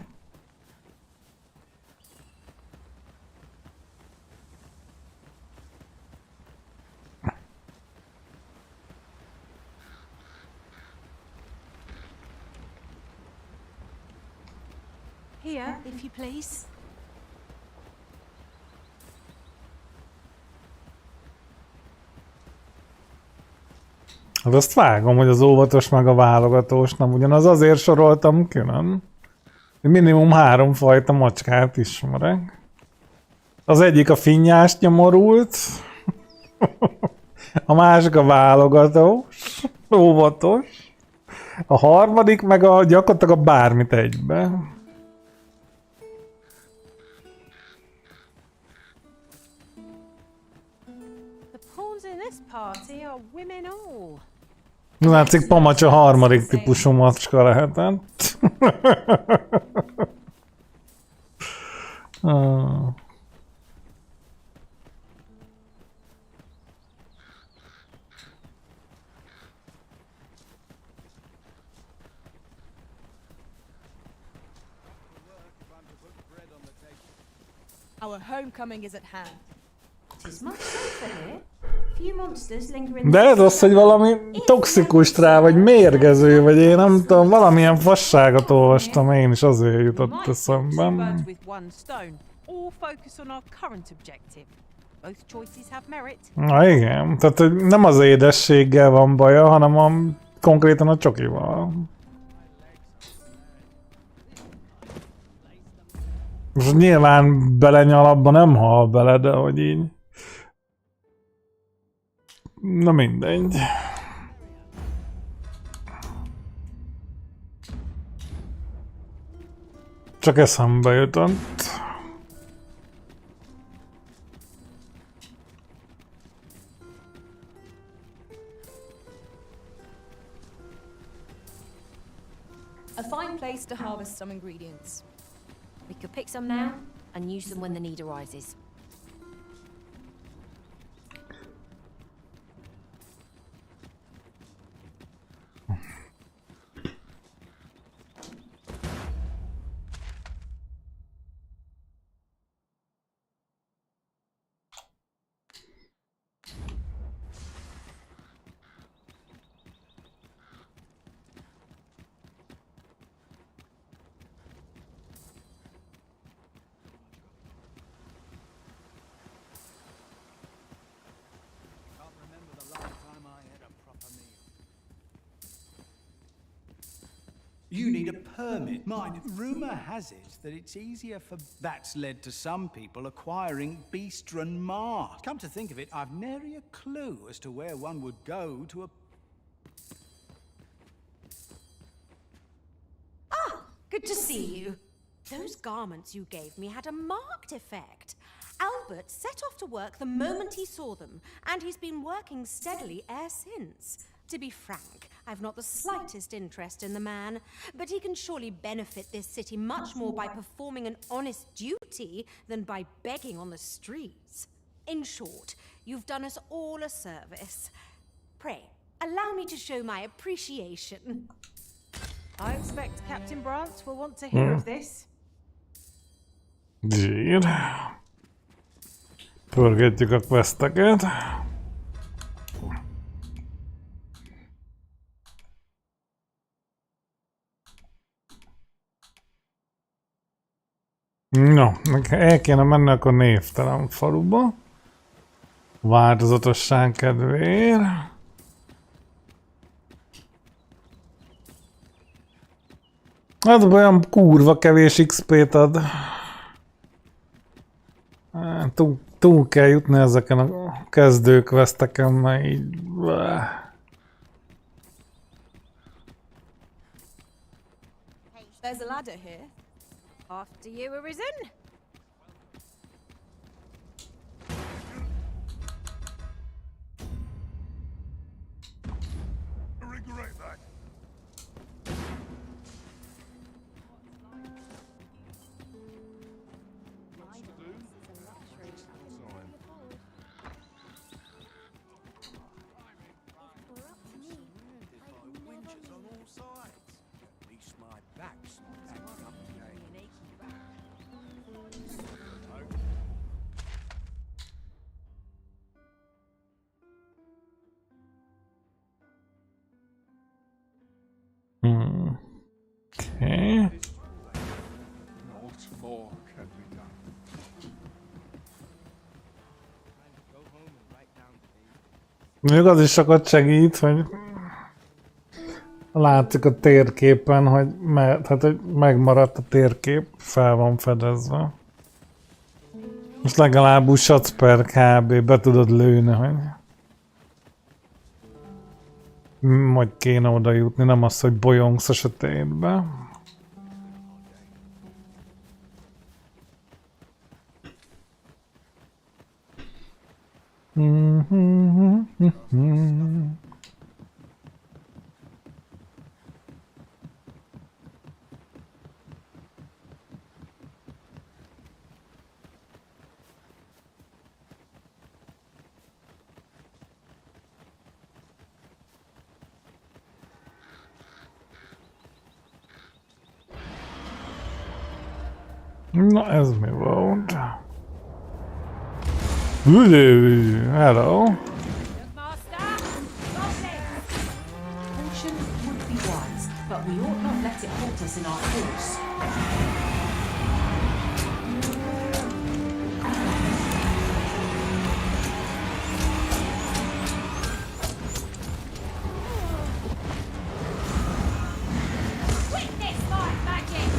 Here, if you please. Hát azt vágom, hogy az óvatos meg a válogatós nem ugyanaz, azért soroltam külön. Minimum 3 fajta macskát ismerek. Az egyik a finnyás nyomorult, a másik a válogatós, óvatos, a harmadik meg a gyakorlatilag a bármit egybe. Látszik, Pamacs a harmadik típusú macska lehetett. Our homecoming is at hand. Tis much safer here. Few monsters linger in De ez az, hogy valami toxikus rá, vagy mérgező, vagy én nem tudom, valamilyen fasságot olvastam, én is azért jutott eszemben. Na igen, tehát hogy nem az édességgel van baja, hanem konkrétan a csokival. Most nyilván belenyal abba nem hal bele, de hogy így... Na mindegy. Csak eszembe jutott. A fine place to harvest some ingredients. We could pick some now and use them when the need arises. You need a permit. Mind, rumor has it that it's easier for... That's led to some people acquiring Beastren Mars. Come to think of it, I've nary a clue as to where one would go to a... Ah, good to see you. Those garments you gave me had a marked effect. Albert set off to work the moment he saw them, and he's been working steadily ever since. To be frank, I've not the slightest interest in the man, but he can surely benefit this city much more by performing an honest duty than by begging on the streets. In short, you've done us all a service. Pray, allow me to show my appreciation. I expect Captain Brant will want to hear of this. Zsír. Pörgetjük a questeket. No, el kéne menni akkor névtelen faluba. Változatosság kedvéért. Az olyan kurva kevés XP-t ad. Túl kell jutni ezeken a kezdő questeken, mert így... There's a ladder here. After you, Arisen. Regret that. Okay. Not more can be done. Még az is sokat segít, hogy látszik a térképen, hogy megmaradt a térkép, fel van fedezve. Most legalább úgy shots per kb. Be tudod lőni, hogy kéne oda jutni, nem az, hogy bolyongsz a sötétbe. Na ez mi volt? Hello. Caution would be wise, but we ought not let it halt us in our course. Witness my magic!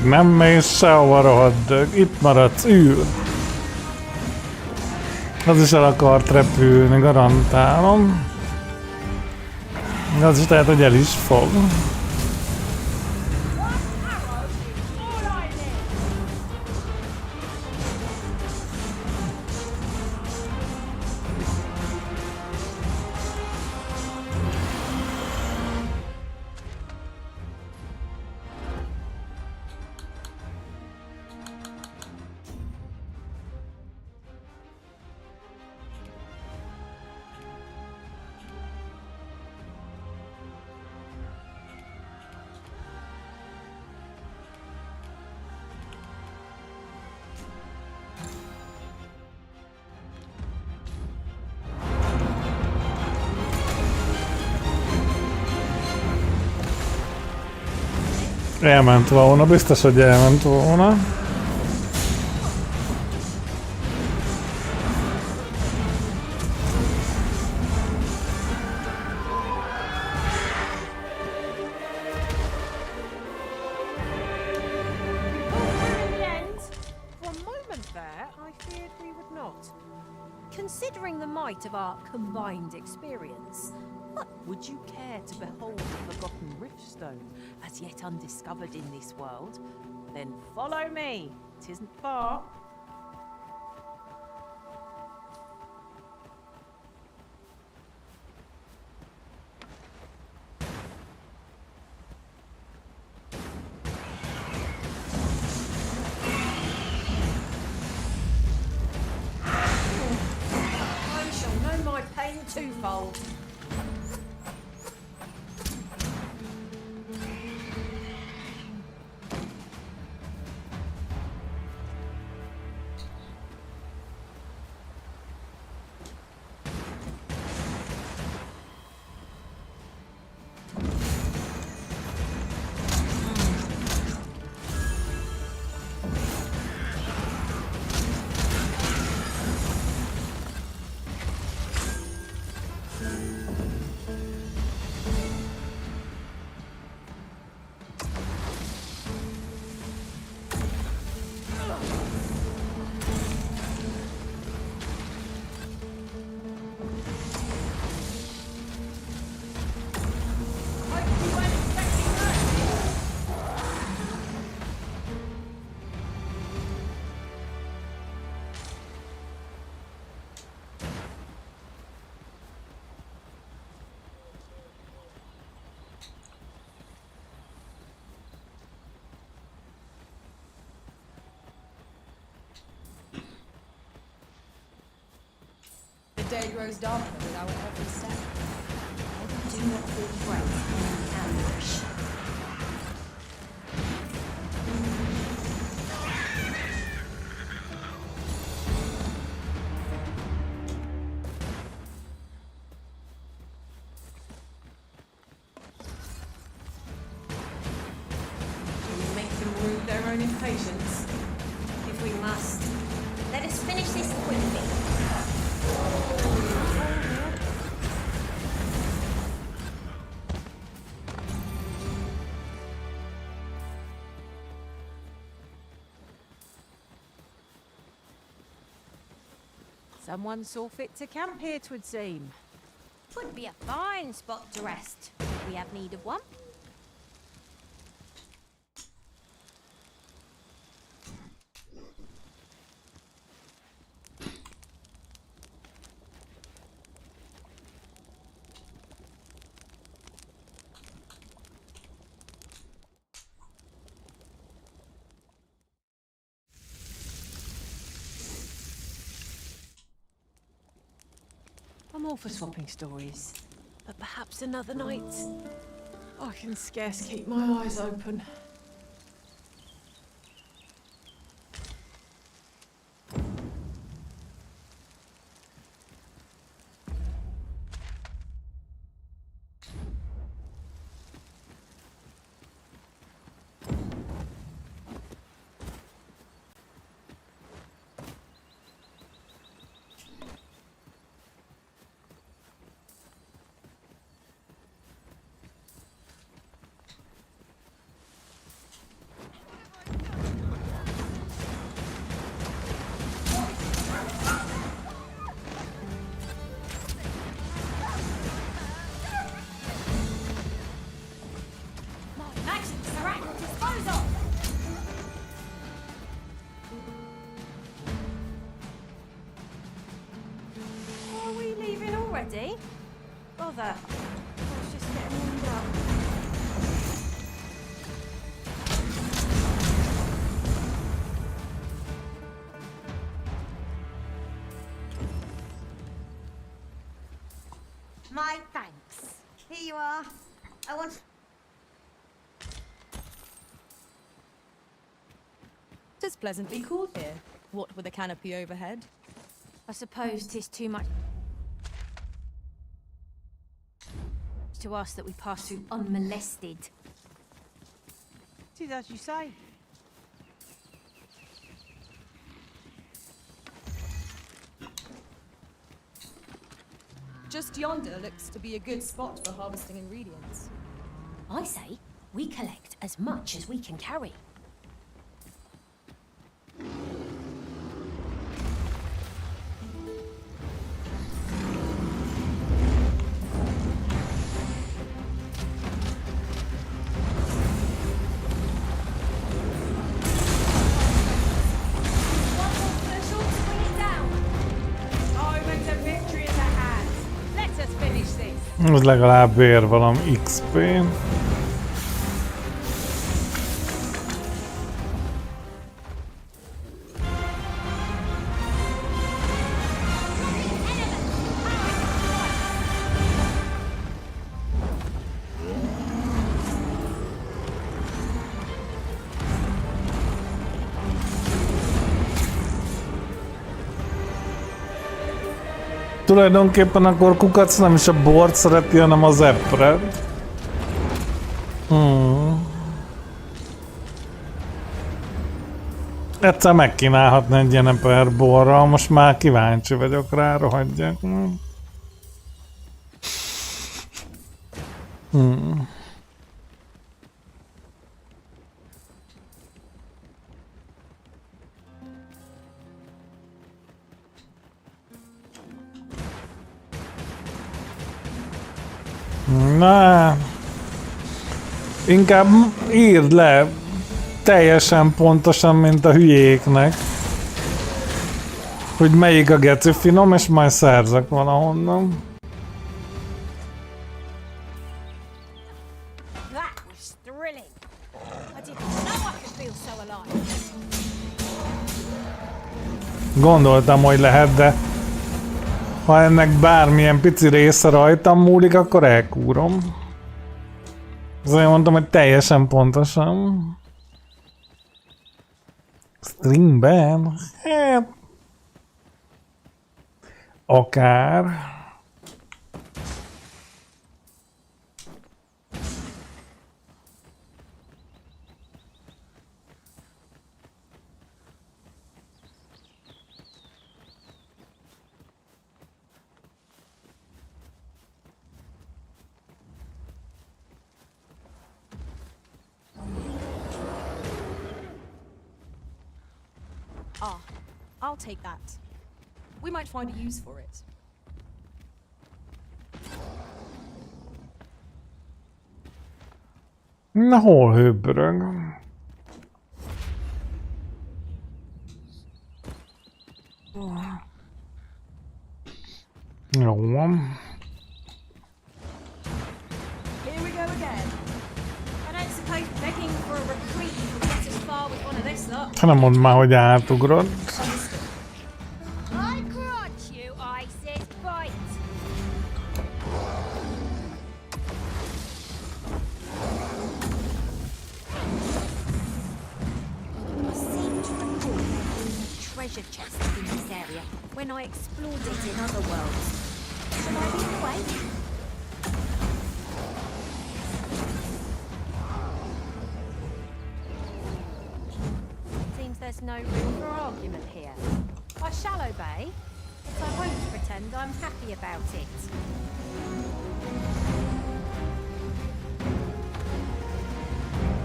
Nem mész sehova, rohadt dög. Itt maradsz, ül. Az is el akart repülni, garantálom. Az is lehet, hogy el is fog. Elment volna, biztos, hogy elment volna. Considering the might of our combined experience, what would you care to behold the forgotten riftstone as yet undiscovered in this world? Then follow me. 'Tisn't far. I shall know my pain twofold. The day grows darker with our every step. Do not hold breath in ambush. Shall we make them rue their own impatience? If we must, let us finish this quickly. Someone saw fit to camp here, 'twould seem. Would be a fine spot to rest. We have need of one. I'm all for swapping stories, but perhaps another night. I can scarce keep my eyes open. bother. I was just getting warmed up. My thanks. Here you are. I want... Tis pleasantly cool here. What with a canopy overhead? I suppose 'tis too much to ask that we pass through unmolested. 'Tis as you say. Just yonder looks to be a good spot for harvesting ingredients. I say we collect as much as we can carry. Ez legalább ér valami XP. Tulajdonképpen akkor Kukac nem is a bort szereti, hanem az epret. Egyszer megkínálhatna egy ilyen eper borral, most már kíváncsi vagyok rá, rohadjak. Na, inkább írd le teljesen pontosan, mint a hülyéknek, hogy melyik a geci finom, és majd szerzek valahonnan. That was thrilling. I didn't know I could feel so alive. Gondoltam, hogy lehet, de ha ennek bármilyen pici része rajtam múlik, akkor elkúrom. Azért mondtam, hogy teljesen pontosan. Stringben? Hát... akár... Ah, I'll take that. We might find a use for it. Na, hol hőbörög? Jó van. Here we go again. I don't suppose begging for a reprieve will get us far with one of this lot. Ha nem mondd már, hogy átugrod. I grant you, Isis, bite. I seem to recall there being a treasure chest in this area when I explored it in other worlds. Shall I lead the way? Seems there's no room for argument here. I shall obey, but I won't pretend I'm happy about it.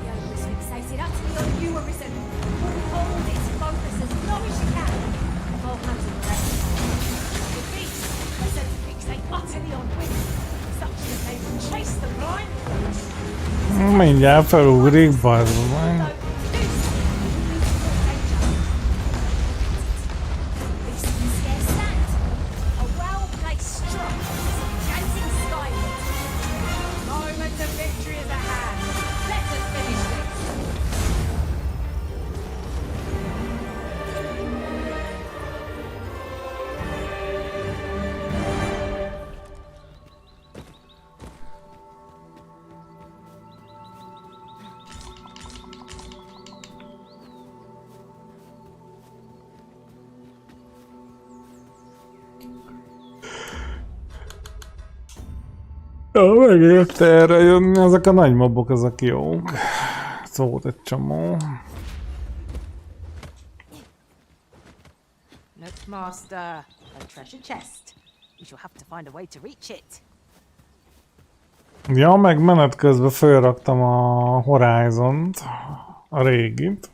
The ogre is fixated utterly on you, Arisen. Hold its focus as long as you can. I'll handle the rest. The beast is said to fixate utterly on women, such that they will chase the blind. Mindjárt felugrik, bazd meg. A well-placed strike, gazing skyward. Megérte erre jönni, ezek a nagy mobok, ezek jók. Szólt egy csomó. Look, Master, a treasure chest. You shall have to find a way to reach it. Ja, meg menet közben fölraktam a Horizont, a régit.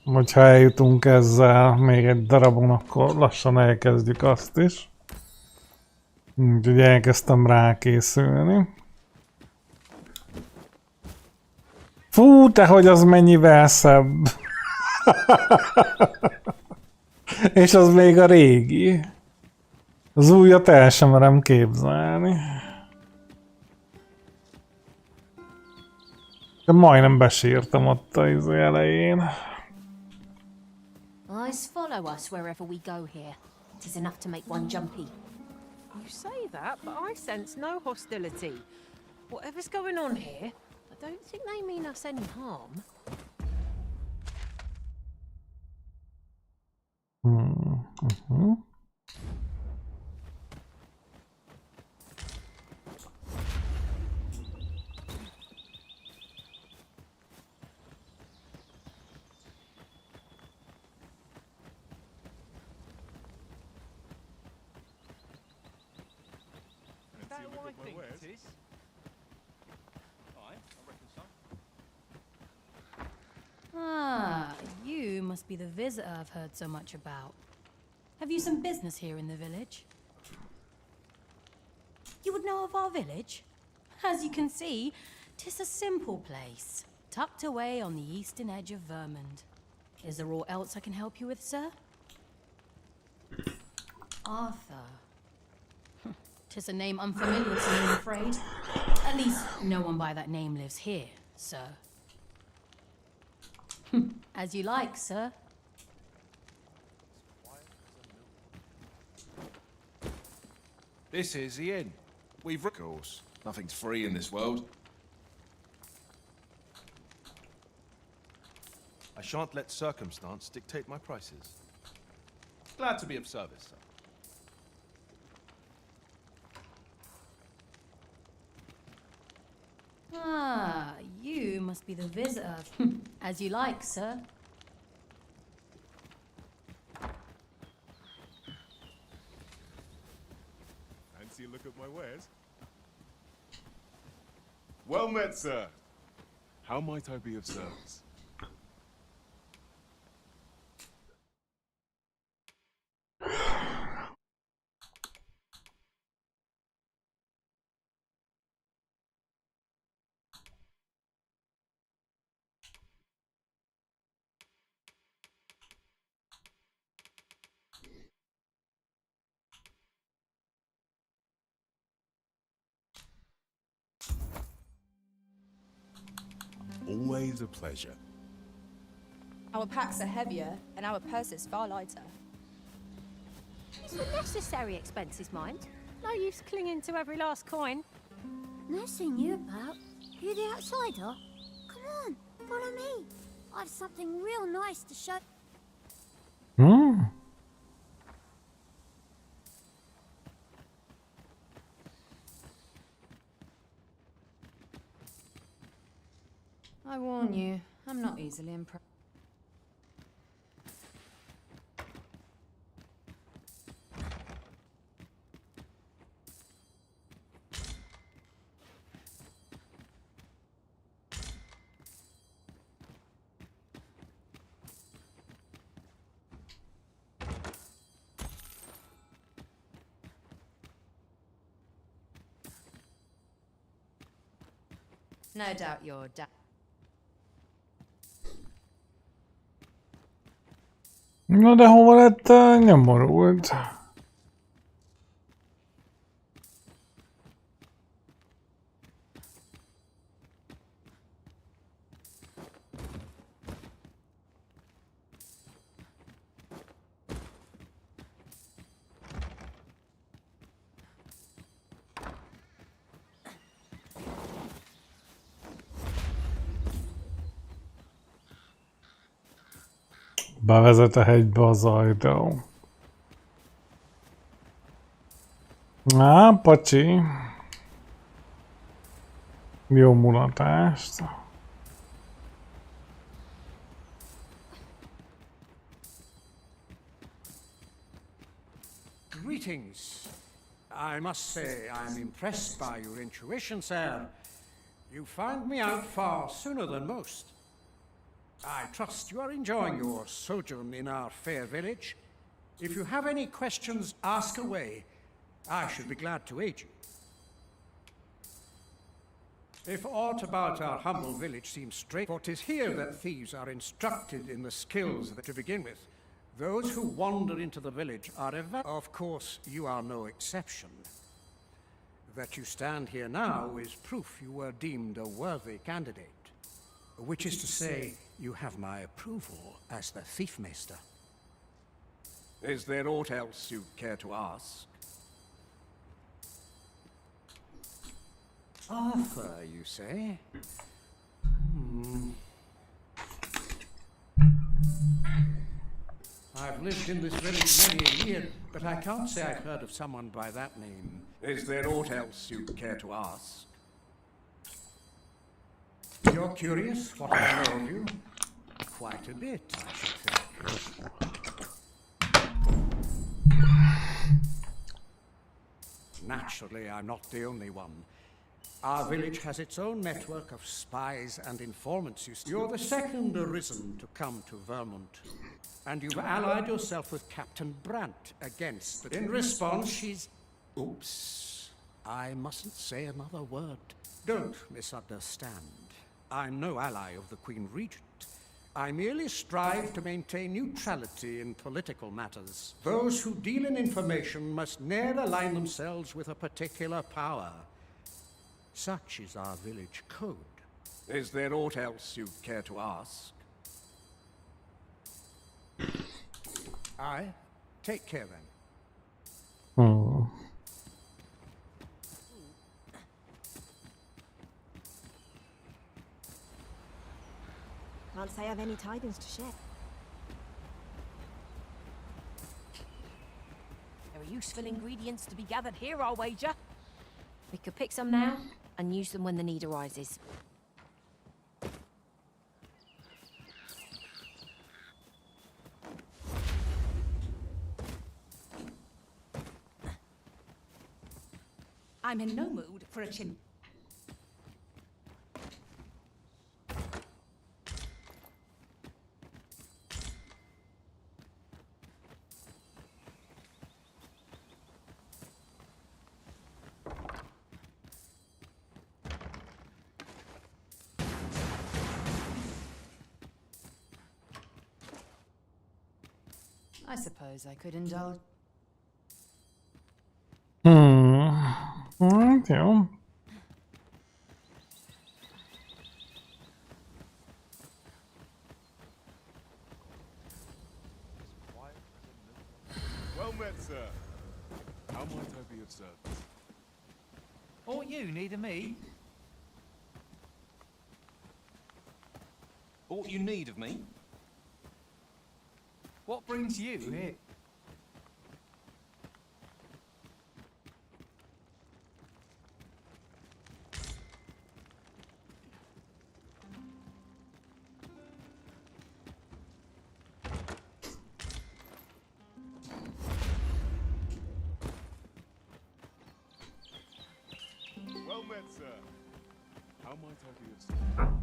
Hogyha eljutunk ezzel még egy darabon, akkor lassan elkezdjük azt is. Úgyhogy elkezdtem rákészülni. Fú, te hogy az mennyivel szebb! És az még a régi. Az újat el sem merem képzelni. De majdnem besírtam ott az elején. Eyes follow us wherever we go here. It is enough to make one jumpy. You say that, but I sense no hostility. Whatever's going on here, I don't think they mean us any harm. Ah, you must be the visitor I've heard so much about. Have you some business here in the village? You would know of our village? As you can see, 'tis a simple place, tucked away on the eastern edge of Vermund. Is there aught else I can help you with, sir? Arthur. 'Tis a name unfamiliar to me, I'm afraid. At least, no one by that name lives here, sir. As you like, sir. This is the inn. We've of course. Nothing's free in this world. I shan't let circumstance dictate my prices. Glad to be of service, sir. Ah, you must be the visitor. As you like, sir. Fancy a look at my wares? Well met, sir. How might I be of service? Always a pleasure. Our packs are heavier, and our purses far lighter. It's the necessary expenses, mind. No use clinging to every last coin. No seeing you about. You the outsider? Come on, follow me. I've something real nice to show. I warn you, I'm not easily impressed. No doubt you're Na de hova lett nyomorult? Bevezet a hegybe az ajtó. Á, pacsi. Jó mulatást. Greetings. I must say I'm impressed by your intuition, sir. You found me out far sooner than most. I trust you are enjoying your sojourn in our fair village. If you have any questions, ask away. I should be glad to aid you. If aught about our humble village seems strange, for 'tis here that thieves are instructed in the skills that to begin with. Those who wander into the village are of course, you are no exception. That you stand here now is proof you were deemed a worthy candidate. Which is to say, you have my approval as the Thiefmeister. Is there aught else you care to ask? Arthur, you say? I've lived in this village many a year, but I can't say I've heard of someone by that name. Is there aught else you care to ask? You're curious what I know of you? Quite a bit, I should think. Naturally, I'm not the only one. Our village has its own network of spies and informants. You're the second arisen to come to Vermont. And you've allied yourself with Captain Brandt against, but in response she's... Oops. I mustn't say another word. Don't misunderstand. I'm no ally of the Queen Regent. I merely strive to maintain neutrality in political matters. Those who deal in information must ne'er align themselves with a particular power. Such is our village code. Is there aught else you care to ask? Aye. Take care then. Can't say I've any tidings to share. There are useful ingredients to be gathered here, I'll wager. We could pick some now and use them when the need arises. I'm in no mood for a chin. I suppose I could indulge. Thank you. Well met, sir. How might I be of service? All you need of me? Aught you need of me? What brings you here? Well met, sir. How might I be of service?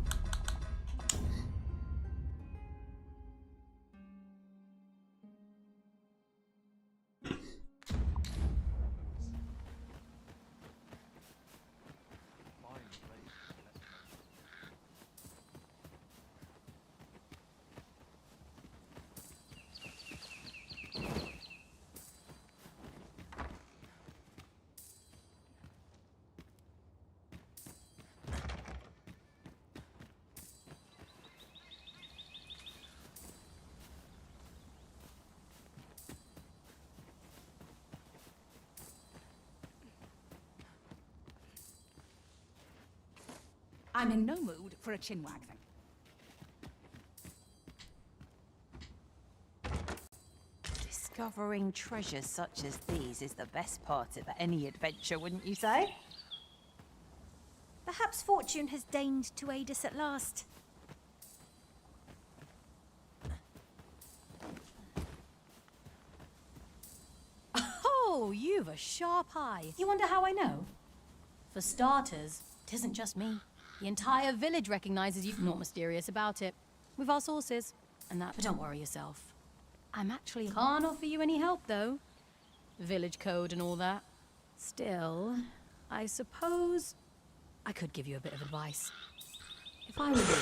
I'm in no mood for a chinwag thing. This Discovering treasures such as these is the best part of any adventure, wouldn't you say? Perhaps fortune has deigned to aid us at last. Oh, you've a sharp eye. You wonder how I know? For starters, it isn't just me. The entire village recognizes you. Not mysterious about it. We've our sources, and that. But don't worry yourself. I'm actually can't offer you any help, though. Village code and all that. Still, I suppose I could give you a bit of advice. If I were you,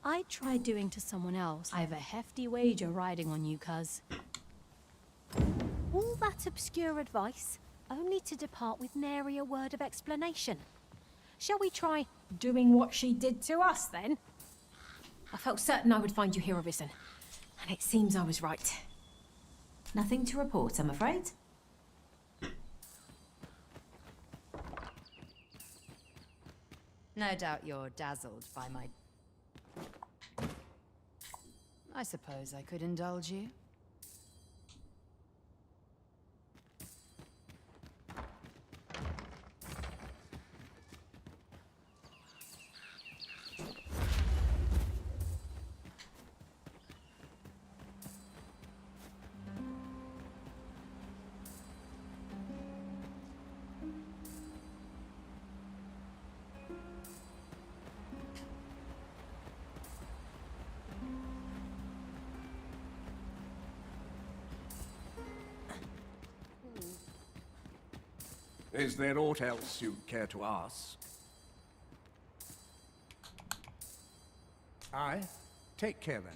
I'd try doing to someone else. I have a hefty wager riding on you, cuz. All that obscure advice, only to depart with nary a word of explanation. Shall we try doing what she did to us, then? I felt certain I would find you here, Arisen. And it seems I was right. Nothing to report, I'm afraid. No doubt you're dazzled by my... I suppose I could indulge you. Is there aught else you'd care to ask? Aye. Take care then.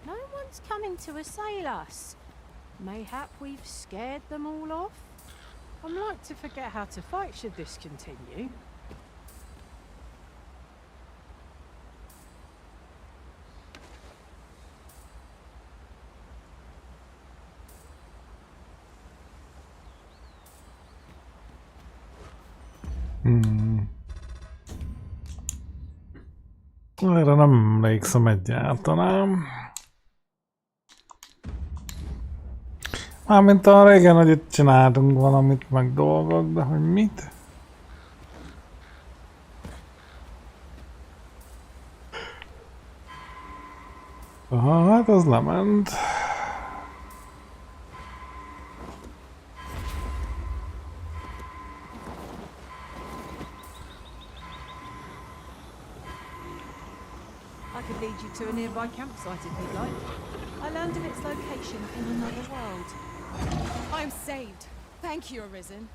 No one's coming to assail us. Mayhap we've scared them all off? I'm like to forget how to fight should this continue. Erre nem emlékszem egyáltalán. Mármint a régen, hogy itt csináltunk valamit, meg dolgok, de hogy mit? Aha, hát az lement. I could lead you to a nearby campsite if you'd like. I learned of its location in another world. I'm saved. Thank you, Arisen.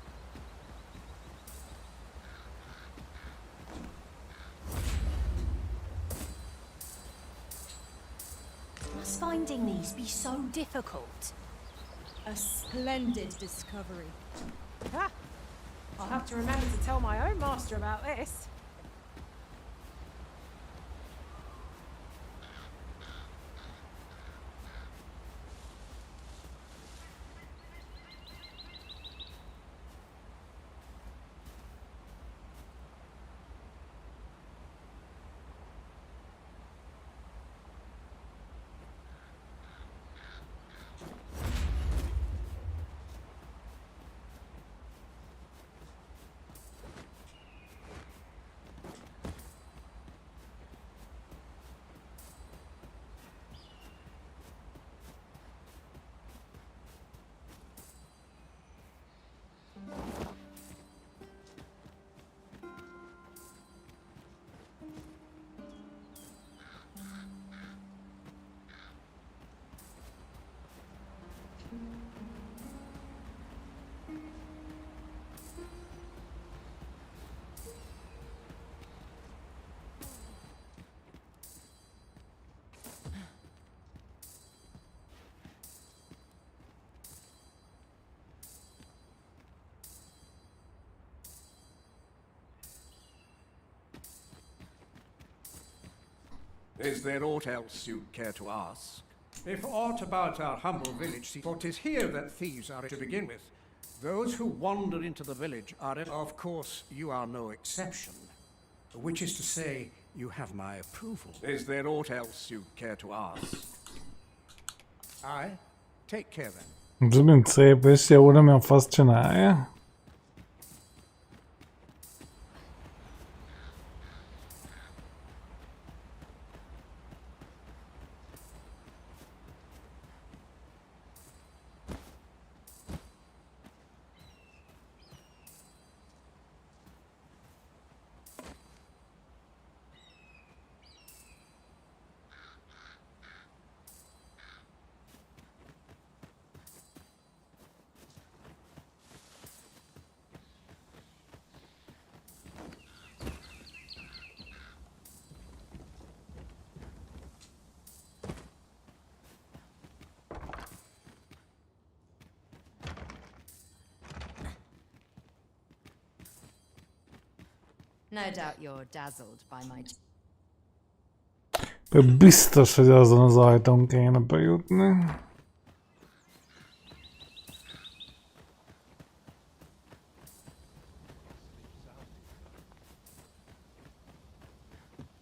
Must finding these be so difficult? A splendid discovery. Ha! I'll have to remember to tell my own master about this. Is there aught else you care to ask? If aught about our humble village, see, for 'tis here that thieves are to begin with. Those who wander into the village are, of course, you are no exception. Which is to say, you have my approval. Is there aught else you care to ask? Aye. Take care then. Ez mind szép és jó, nem olyan fasz csinálja. No doubt you're dazzled by my... Biztos, hogy azon az ajtón kéne bejutni.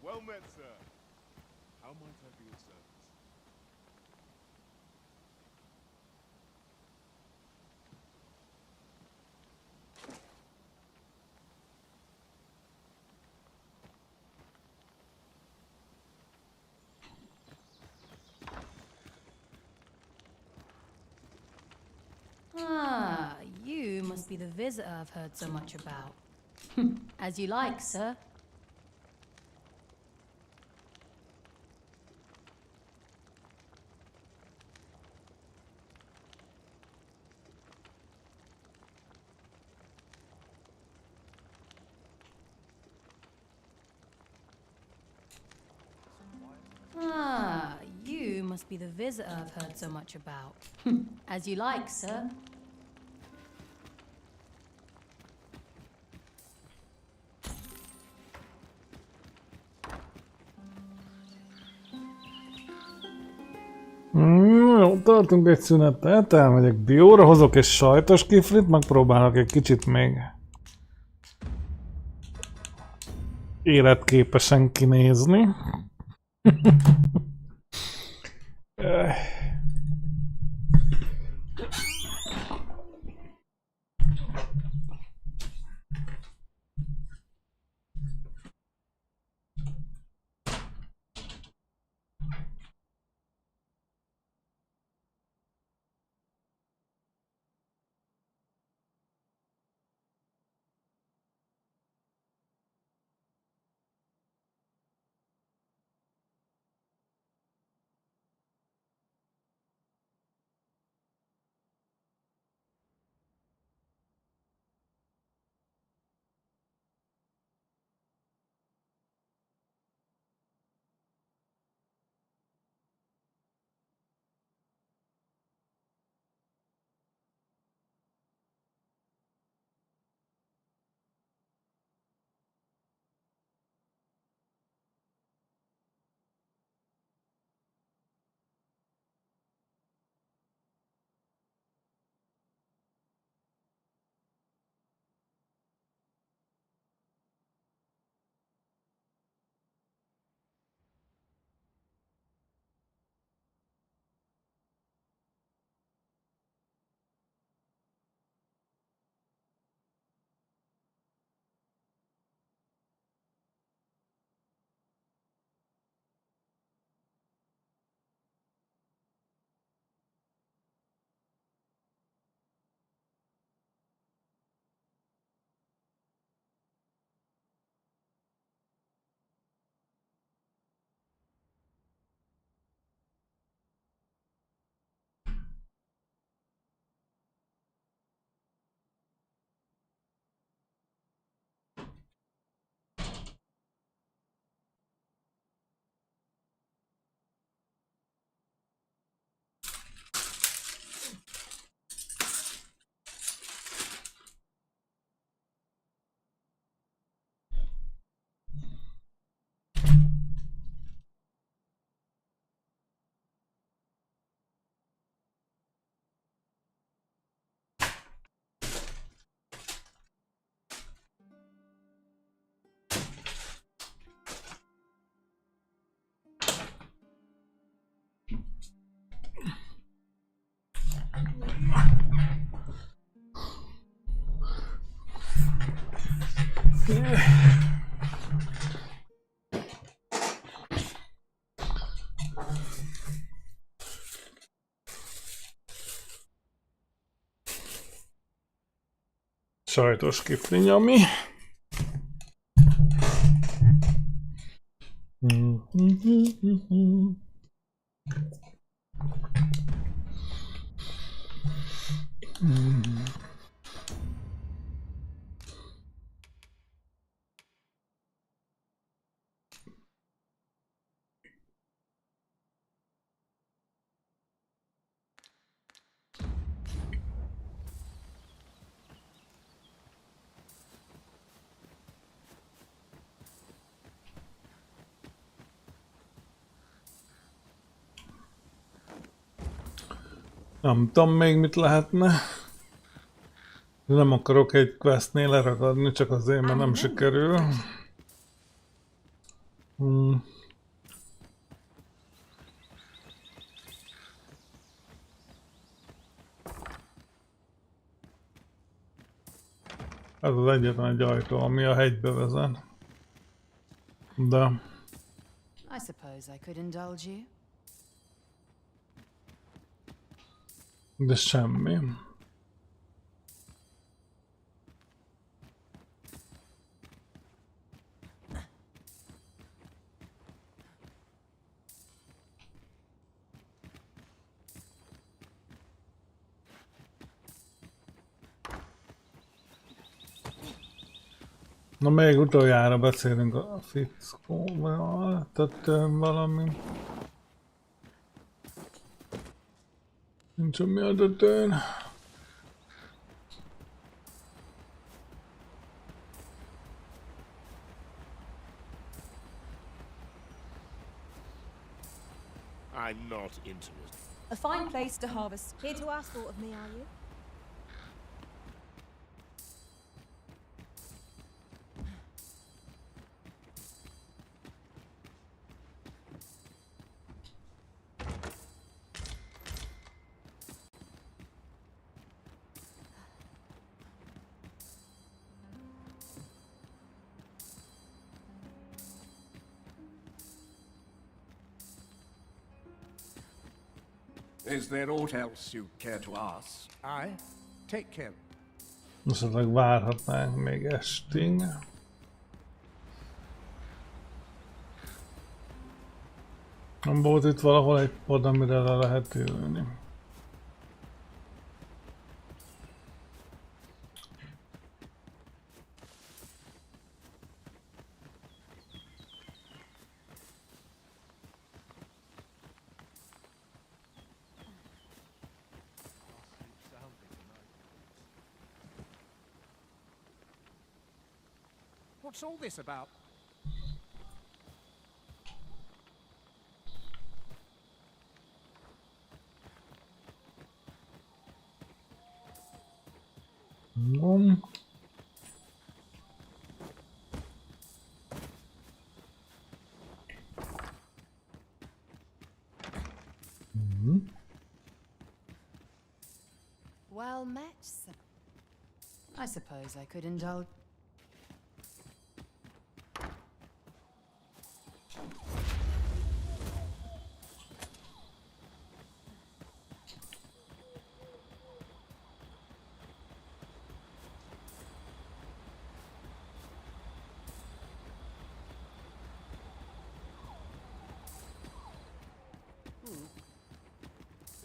Well met, sir. How might I be of service? Ah, you must be the visitor I've heard so much about. As you like, sir. Ah, you must be the visitor I've heard so much about. As you like, sir. Jó, tartunk egy szünetet, elmegyek bióra, hozok egy sajtos kiflit, megpróbálok egy kicsit még életképesen kinézni. Sajtos kifli nyomni. Nem tudom még mit lehetne. Nem akarok egy questnél leragadni, csak azért, mert nem sikerül. Ez az egyetlen egy ajtó, ami a hegybe vezet. De... I suppose I could indulge you. De semmi. Na még utoljára beszélünk a fickóval, tehát valami... Nincs mi a tetőn. I'm not interested. A fine place to harvest. Here to ask thought of me, are you? Is there aught else you care to ask? I take care. Esetleg várhatnánk még estig. Nem volt itt valahol egy pod, amire le lehet ülni. What's all this about? Well met, sir. I suppose I could indulge.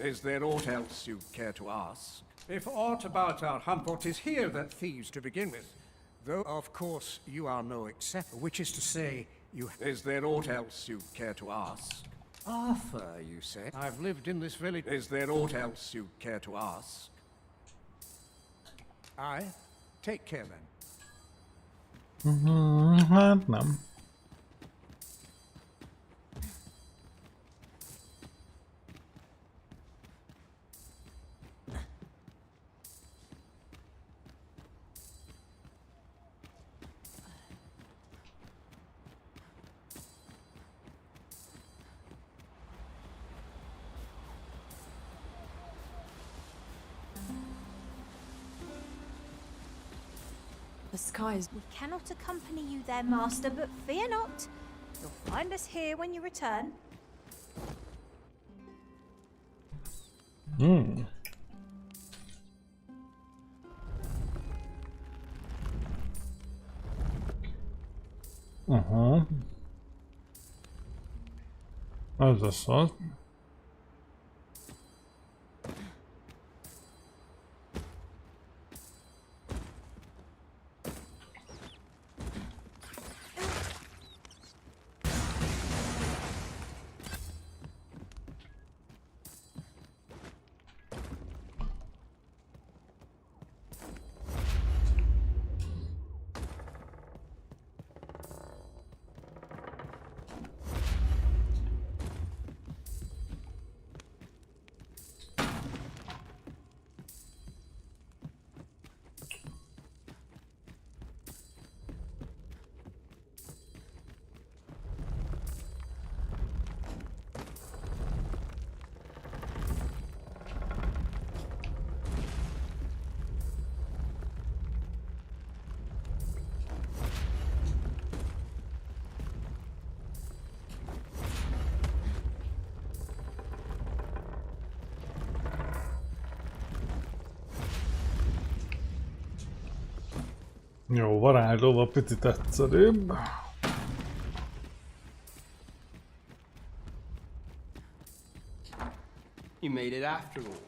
Is there aught else you care to ask? If aught about our hunt, for 'tis here that thieves to begin with. Though, of course, you are no exception, which is to say, you... Is there aught else you care to ask? Arthur, you say? I've lived in this village. Is there aught else you care to ask? I take care then. Hát nem. A sky is... We cannot accompany you there, Master, but fear not. You'll find us here when you return. Hmm. Aha. Ez az az. Jó, varázslóval picit egyszerűbb. You made it after all.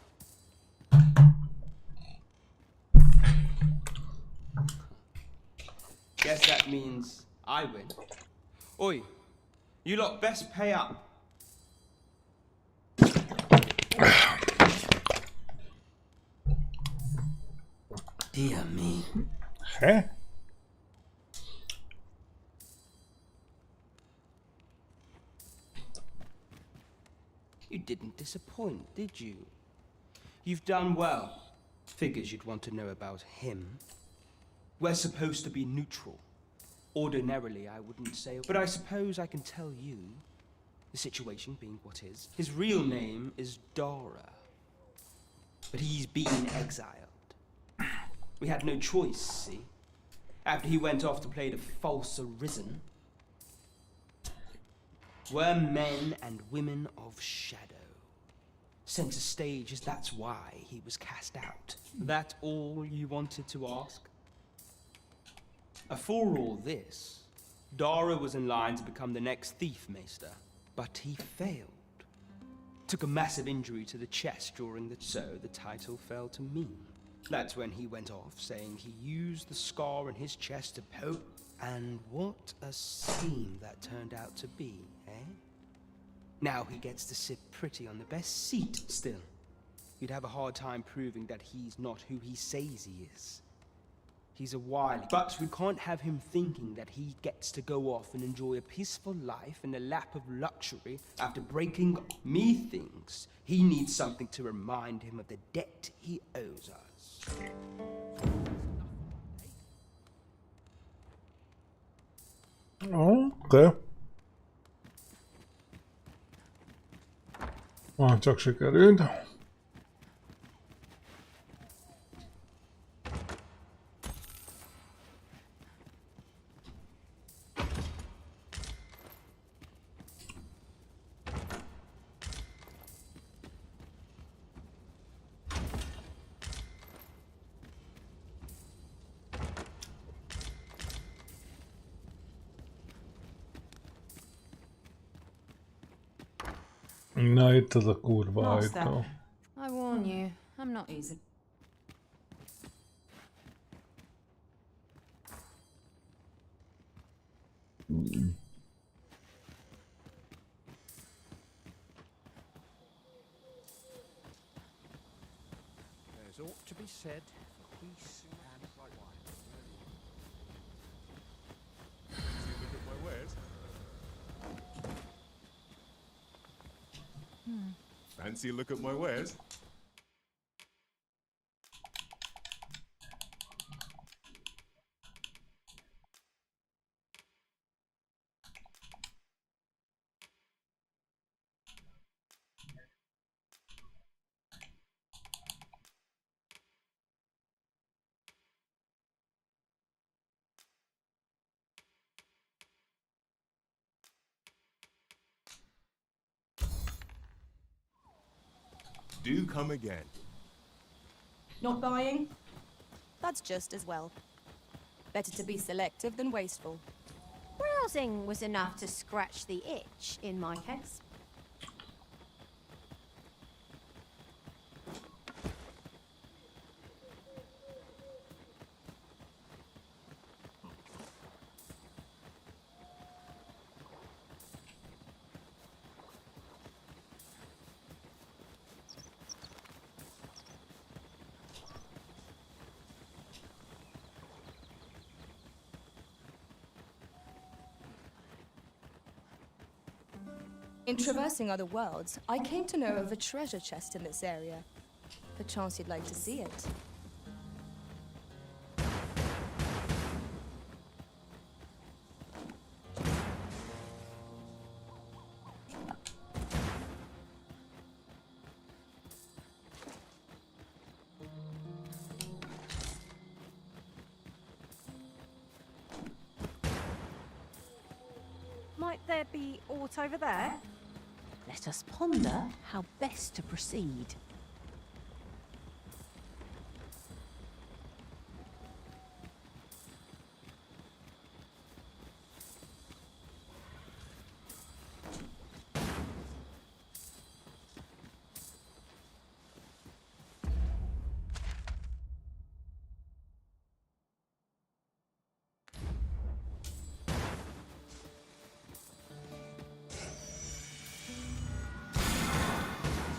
Guess that means I win. Oi, you lot best pay up. Dear me. Hä? You didn't disappoint, did you? You've done well. Figures you'd want to know about him. We're supposed to be neutral. Ordinarily, I wouldn't say, but I suppose I can tell you, the situation being what is. His real name is Dara. But he's been exiled. We had no choice, see? After he went off to play the false arisen. We're men and women of shadow. Center stage, that's why he was cast out. That all you wanted to ask? For all this, Dara was in line to become the next thief maester, but he failed. Took a massive injury to the chest during so the title fell to me. That's when he went off, saying he used the scar in his chest to poke. And what a scheme that turned out to be, eh? Now he gets to sit pretty on the best seat still. You'd have a hard time proving that he's not who he says he is. He's a wily, but we can't have him thinking that he gets to go off and enjoy a peaceful life in a lap of luxury after breaking. Me thinks he needs something to remind him of the debt he owes us. Oké. Csak sikerült. Na itt az a kurva ajtó. I warn you, I'm not easy. There's ought to be said for peace and right wine. Look at my wares. Fancy a look at my wares? Do come again. Not buying? That's just as well. Better to be selective than wasteful. Browsing was enough to scratch the itch in my case. In traversing other worlds, I came to know of a treasure chest in this area. Perchance you'd like to see it. Might there be aught over there? Let us ponder how best to proceed.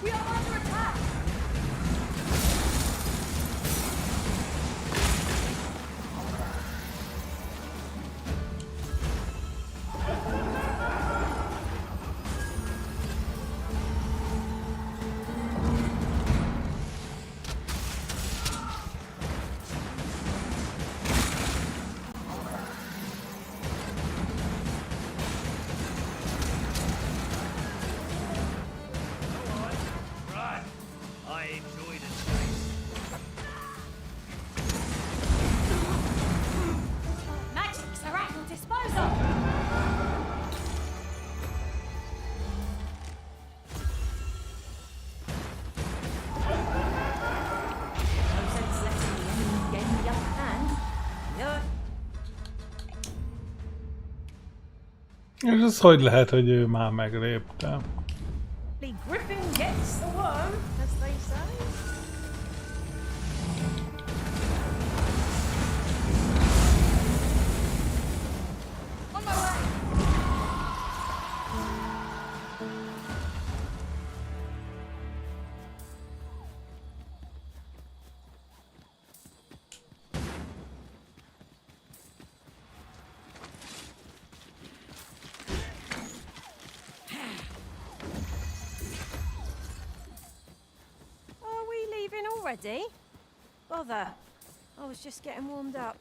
We are under attack! Right. I enjoy the chase. Magics are at your disposal! No sense letting the enemy gain the upper hand. No. És ez hogy lehet, hogy ő már meglépte? The griffin gets the worm, as they say. On my way! Are we leaving already? Bother. I was just getting warmed up.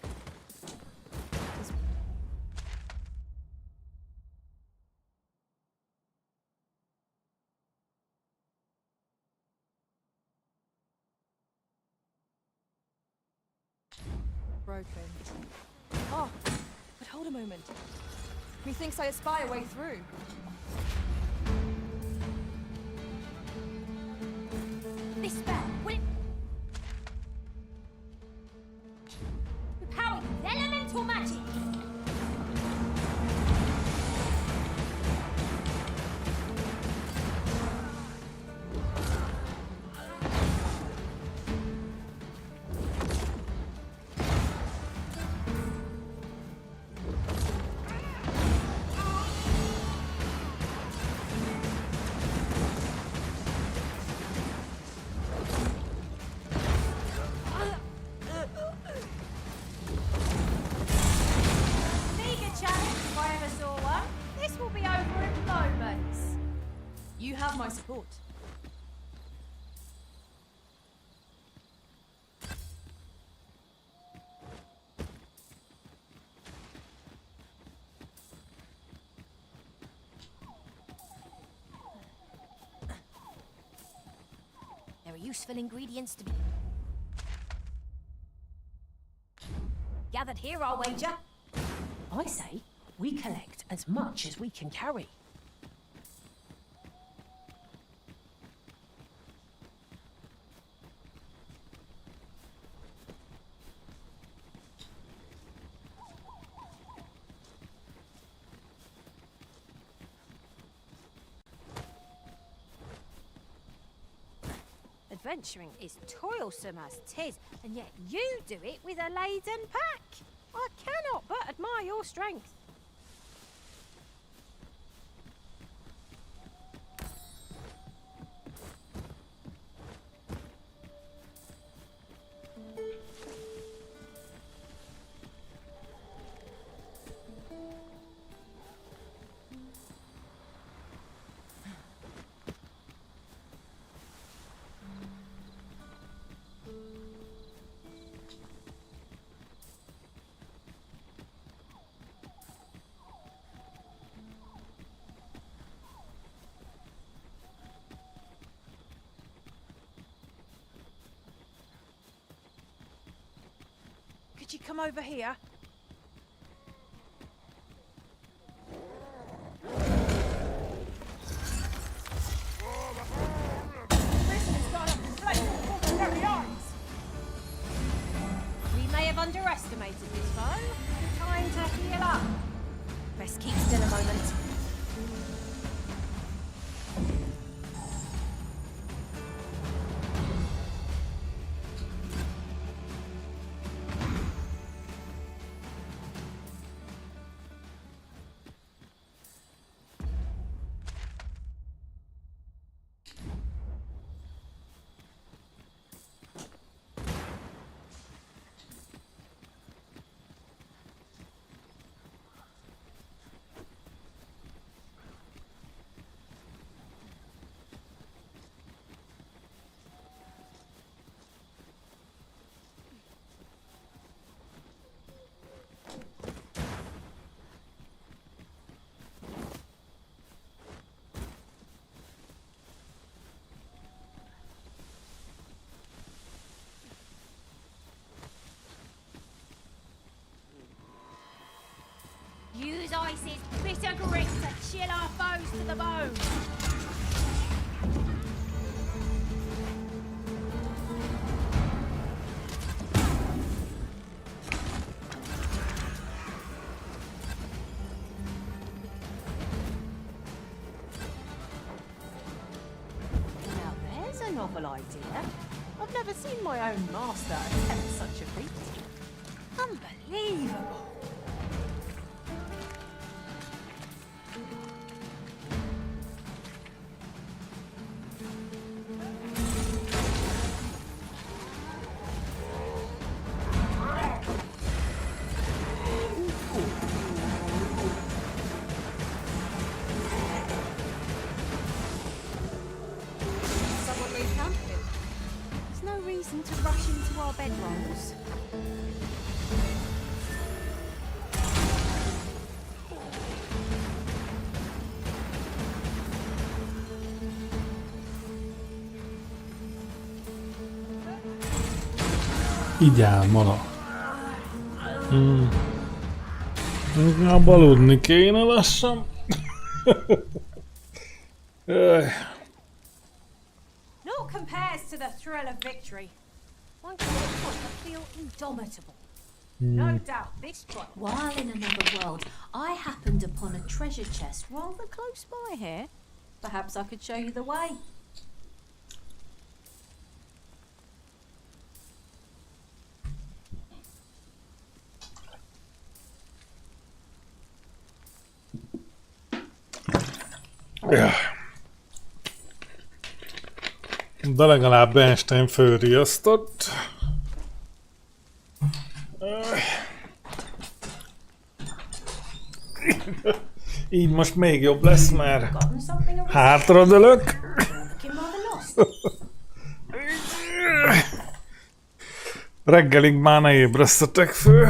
Broken. Oh, but hold a moment. Methinks I espy a way through. This spell, will it... Power with elemental magic! Meager challenge if I ever saw one. This will be over in moments. You have my support. There are useful ingredients to be gathered here, I'll wager. I say we collect as much as we can carry. Adventuring is toilsome as 'tis, and yet you do it with a laden pack. I cannot but admire your strength. Could you come over here? We may have underestimated this foe. Time to heal up. Best keep still a moment. Use Ice's bitter grit to chill our foes to the bone. Now there's a novel idea. I've never seen my own master attempt such a feat. Unbelievable. Someone leave camp? There's no reason to rush into our bedrolls. Így álmodok. Inkább aludni kéne lassan. Naught compares to the thrill of victory. One can feel indomitable. No doubt this one. While in another world, I happened upon a treasure chest rather close by here. Perhaps I could show you the way. De legalább Einstein fölriasztott. Így most még jobb lesz, mert hátradőlök. Reggelig már ne ébresztetek föl.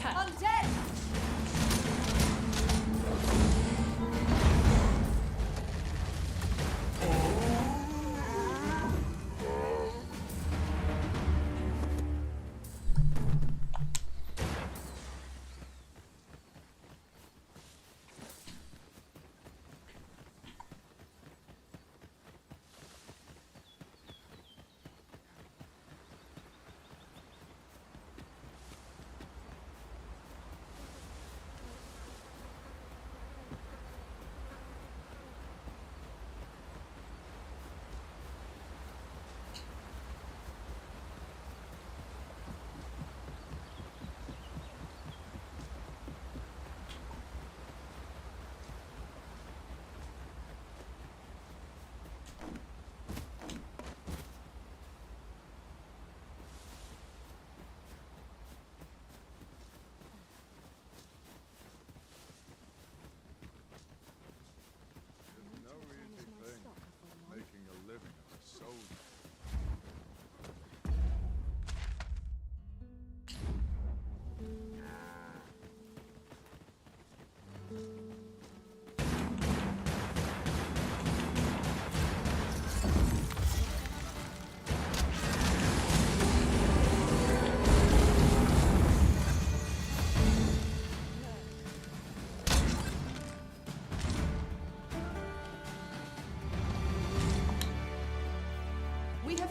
Undead!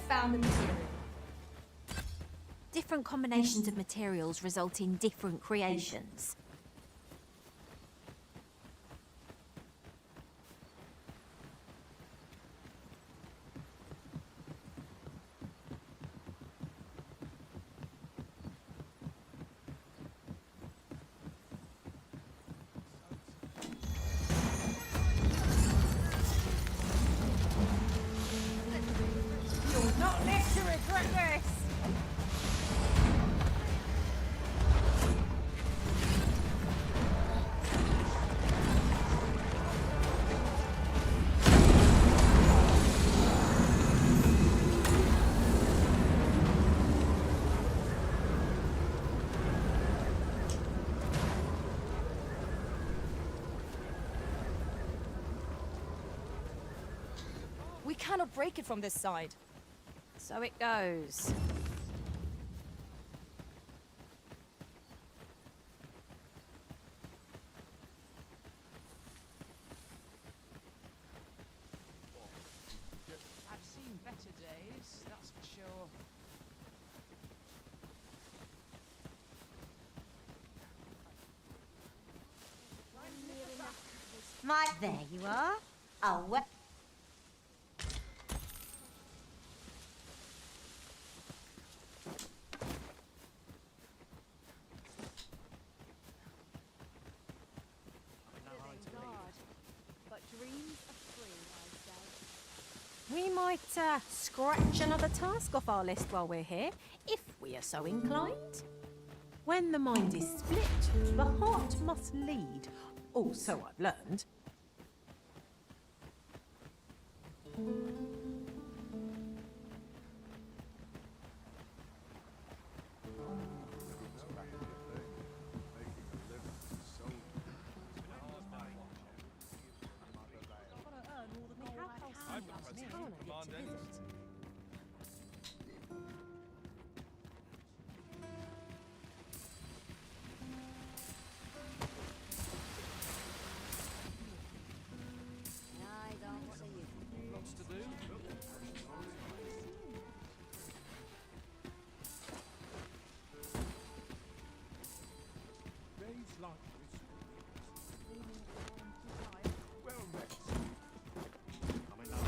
found the material. Different combinations of materials result in different creations. You'll not live to regret this! We cannot break it from this side. So it goes. I've seen better days, that's for sure. There you are. Oh, well. But dreams are free, I say. We might scratch another task off our list while we're here, if we are so inclined. When the mind is split, the heart must lead. Or so I've learned. Lots to do. Days like this. Well met. I'm in love.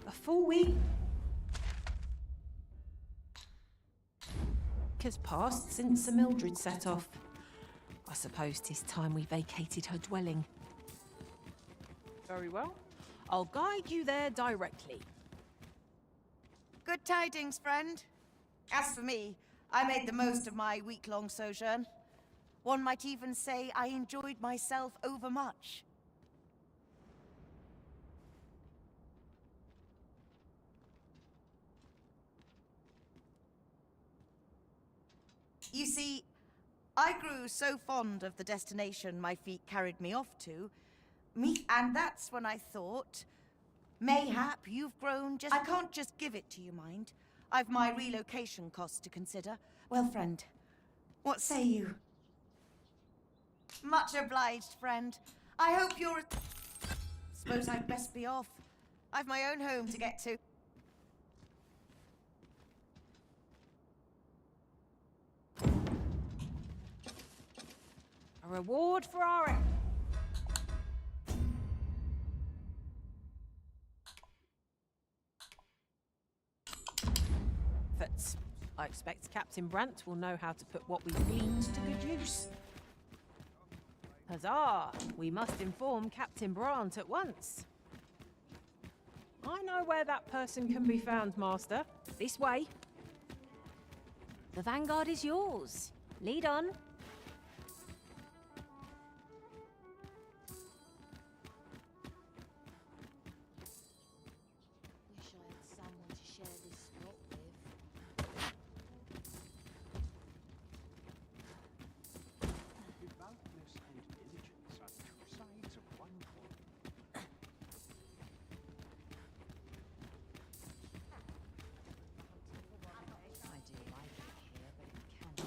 A full week has passed since Sir Mildred set off. I suppose 'tis time we vacated her dwelling. Very well. I'll guide you there directly. Good tidings, friend. As for me, I made the most of my week-long sojourn. One might even say I enjoyed myself overmuch. You see, I grew so fond of the destination my feet carried me off to, and that's when I thought, mayhap you've grown just... I can't just give it to you, mind. I've my relocation costs to consider. Well, friend, what say you? Much obliged, friend. I hope you're... Suppose I'd best be off. I've my own home to get to. A reward for our... efforts. I expect Captain Brant will know how to put what we've gleaned to good use. Huzzah! We must inform Captain Brant at once. I know where that person can be found, Master. This way. The vanguard is yours. Lead on. Wish I had someone to share this spot with. Devoutness and diligence are two sides of one coin.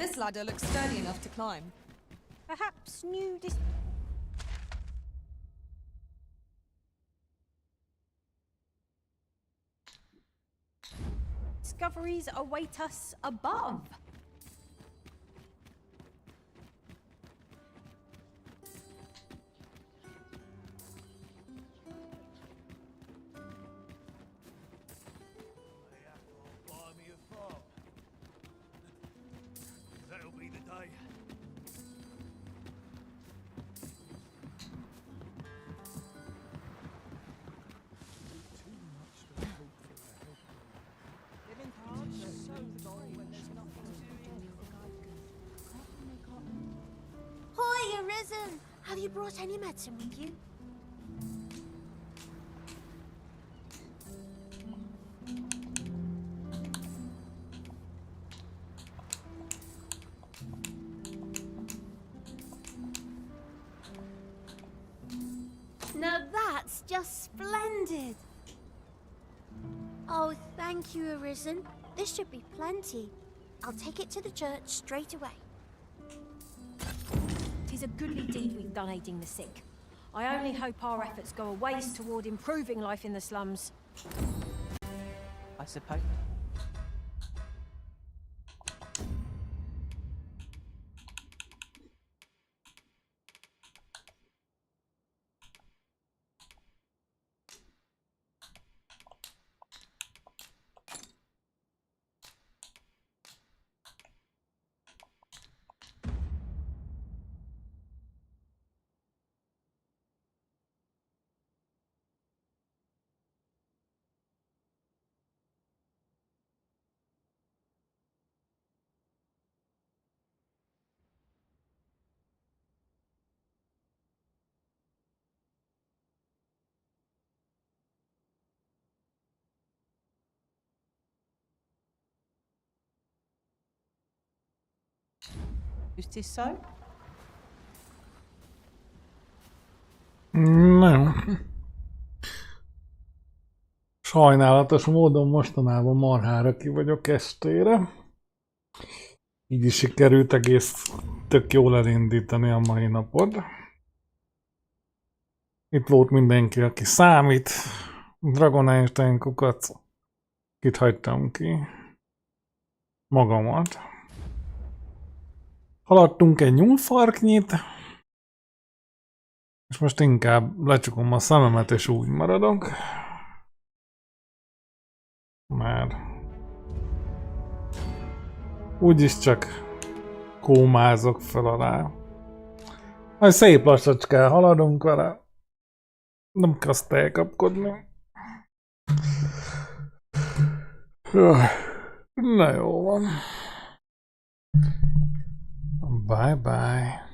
This ladder looks sturdy enough to climb. Perhaps new discoveries await us above. Buy me a farm. That'll be the day. Living hard, so dull when there's nothing to do. Hi, Arisen! Have you brought any medicine with you? Now that's just splendid! Oh, thank you, Arisen. This should be plenty. I'll take it to the church straight away. 'Tis a goodly deed we've done aiding the sick. I only hope our efforts go a ways toward improving life in the slums. I suppose. Is this so? Nem. Sajnálatos módon mostanában marhára ki vagyok estére. Így is sikerült egész tök jól elindítani a mai napot. Itt volt mindenki, aki számít. Dragon Einstein kukac. Kit hagytam ki? Magamat. Haladtunk egy nyúlfarknyit. És most inkább lecsukom a szememet és úgy maradok. Már úgyis csak kómázok fel alá. Majd szép lassacskán haladunk vele. Nem kezd elkapkodni. Na jó van. Bye bye.